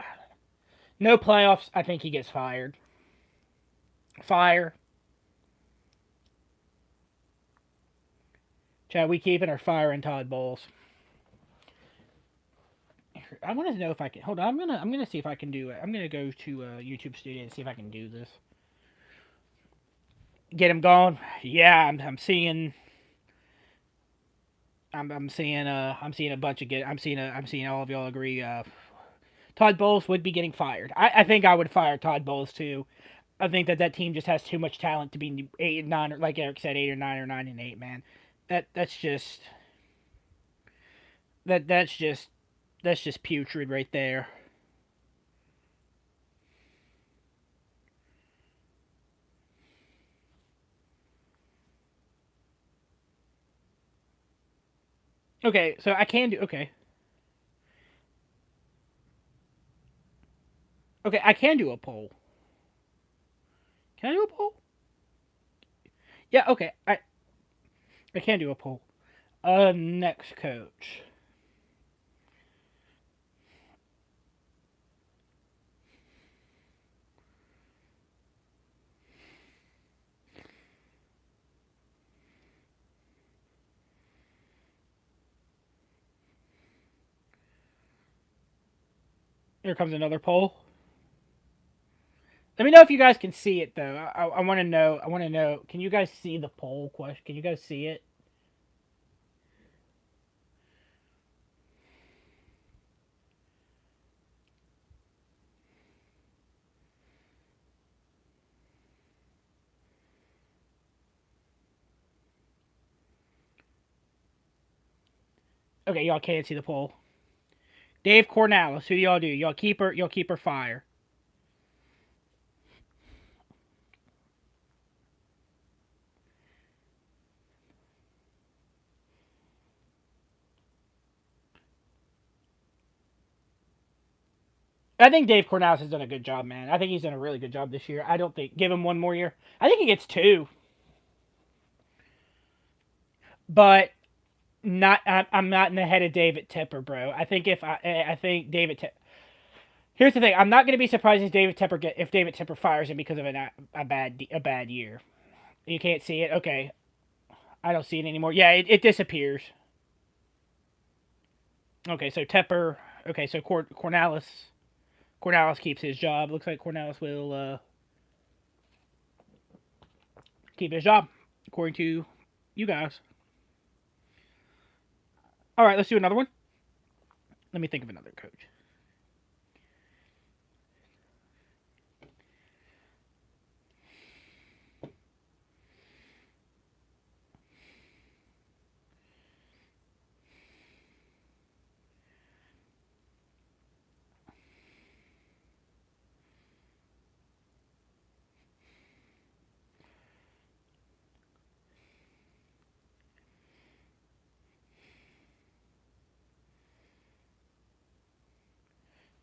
No playoffs. I think he gets fired. Fire. Chad, we keeping or firing Todd Bowles? I want to know if I can. Hold on, I'm gonna see if I can do it. I'm gonna go to YouTube Studio and see if I can do this. Get him going. Yeah, I'm seeing. I'm seeing a bunch of I'm seeing all of y'all agree. Todd Bowles would be getting fired. I think I would fire Todd Bowles too. I think that team just has too much talent to be 8-9, or like Eric said, 8-9 or 9-8. Man, that's just that's just putrid right there. Okay, so I can do okay. Okay, I can do a poll. Can I do a poll? Yeah, okay. I can do a poll. Next coach. Here comes another poll. Let me know if you guys can see it though. I want to know. I want to know. Can you guys see the poll question? Can you guys see it? Okay, y'all can't see the poll. Dave Cornellis, who do y'all do? Y'all keep her fire. I think Dave Cornellis has done a good job, man. I think he's done a really good job this year. I don't think give him one more year. I think he gets 2. But not I'm not in the head of David Tepper, bro. I think I think David Tepper. Here's the thing. I'm not going to be surprised if David Tepper fires him because of a bad year. You can't see it. Okay, I don't see it anymore. Yeah, it disappears. Okay, so Tepper. Okay, so Cornellis keeps his job. Looks like Cornellis will keep his job, according to you guys. All right, let's do another one. Let me think of another coach.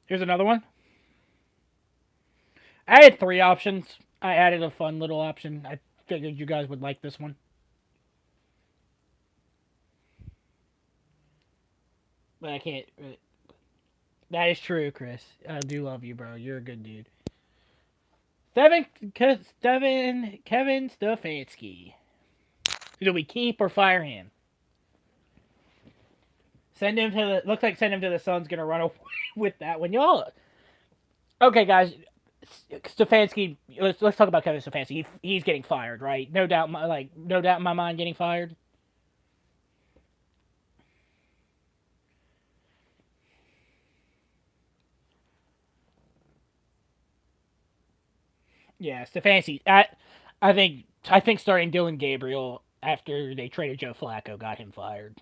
Here's another one. I had 3 options. I added a fun little option. I figured you guys would like this one. but I can't. That is true, Chris. I do love you, bro. You're a good dude. Kevin Stefanski. Do we keep or fire him? Send him to the. Looks like send him to the Suns. Gonna run away with that one, y'all. Okay, guys. Stefanski. Let's talk about Kevin Stefanski. He's getting fired, right? No doubt. No doubt in my mind, getting fired. Yeah, Stefanski. I think starting Dylan Gabriel after they traded Joe Flacco got him fired.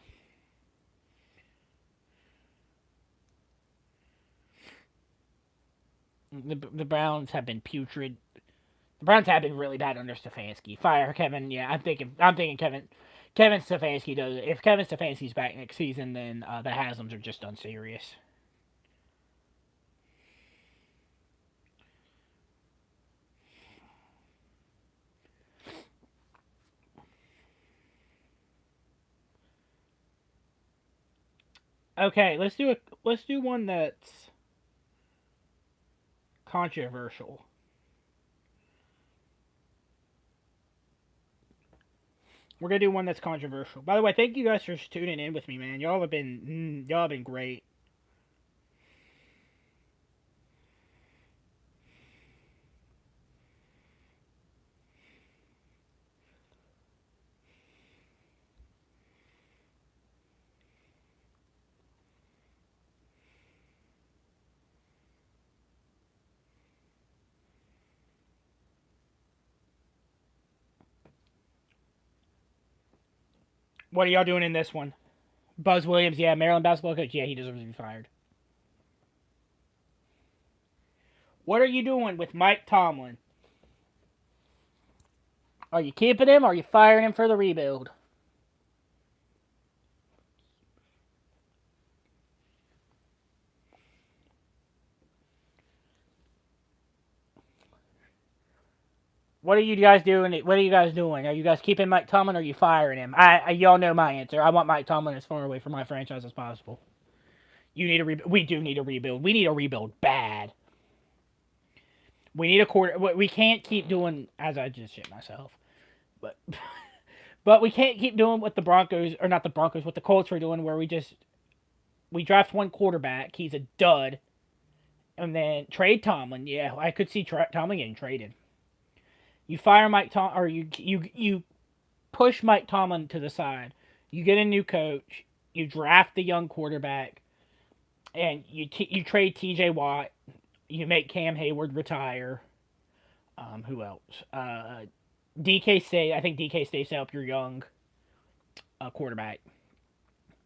The Browns have been putrid. The Browns have been really bad under Stefanski. Fire Kevin. Yeah, I'm thinking Kevin Stefanski does it. If Kevin Stefanski's back next season, then the Haslam's are just unserious. Okay, let's do one that's controversial. We're gonna do one that's controversial. By the way, thank you guys for tuning in with me, man. Y'all have been great. What are y'all doing in this one? Buzz Williams, yeah, Maryland basketball coach, yeah, he deserves to be fired. What are you doing with Mike Tomlin? Are you keeping him or are you firing him for the rebuild? What are you guys doing? What are you guys doing? Are you guys keeping Mike Tomlin or are you firing him? Y'all know my answer. I want Mike Tomlin as far away from my franchise as possible. You need a rebuild. We do need a rebuild. We need a rebuild bad. We need a quarter. We can't keep doing as I just shit myself, but but we can't keep doing what the Broncos or not the Broncos, what the Colts are doing, where we draft one quarterback, he's a dud, and then trade Tomlin. Yeah, I could see Tomlin getting traded. You fire Mike Tom or you push Mike Tomlin to the side. You get a new coach. You draft the young quarterback, and you trade T.J. Watt. You make Cam Hayward retire. Who else? DK State. I think DK State's to help your young quarterback.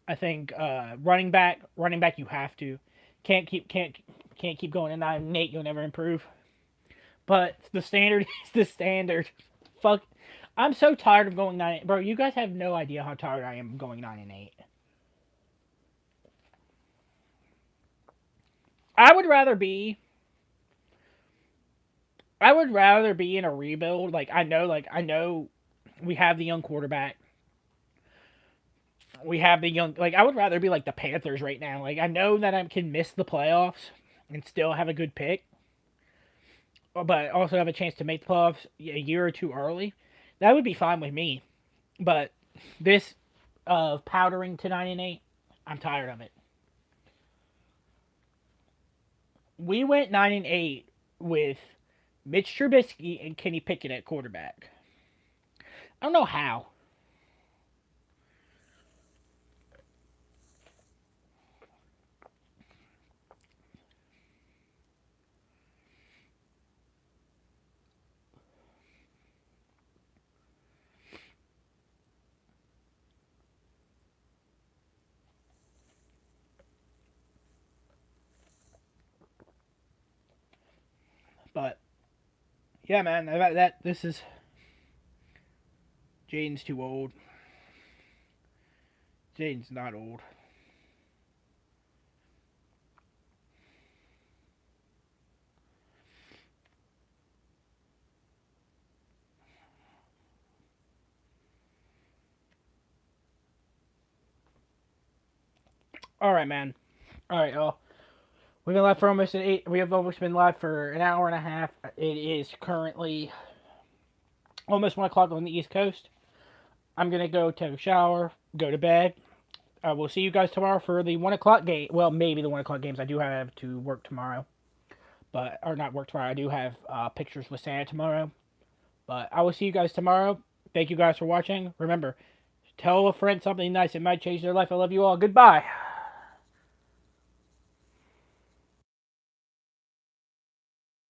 I think running back. You have to. Can't keep going in 9-8. You'll never improve. But the standard is the standard. Fuck. I'm so tired of going 9-8. Bro, you guys have no idea how tired I am of going 9-8. I would rather be in a rebuild. I know we have the young quarterback. We have the young I would rather be like the Panthers right now. I know that I can miss the playoffs and still have a good pick, but also have a chance to make the playoffs a year or two early. That would be fine with me. But this of powdering to 9-8, I'm tired of it. We went 9-8 with Mitch Trubisky and Kenny Pickett at quarterback. I don't know how. But yeah, man, this is Jaden's too old. Jaden's not old. All right, man. All right, y'all. We've been live for almost an 8. We have almost been live for an hour and a half. It is currently almost 1 o'clock on the East Coast. I'm gonna go take a shower, go to bed. We'll see you guys tomorrow for the 1 o'clock game. Well, maybe the 1 o'clock games. I do have to work tomorrow, or not work tomorrow. I do have pictures with Santa tomorrow. But I will see you guys tomorrow. Thank you guys for watching. Remember, tell a friend something nice. It might change their life. I love you all. Goodbye.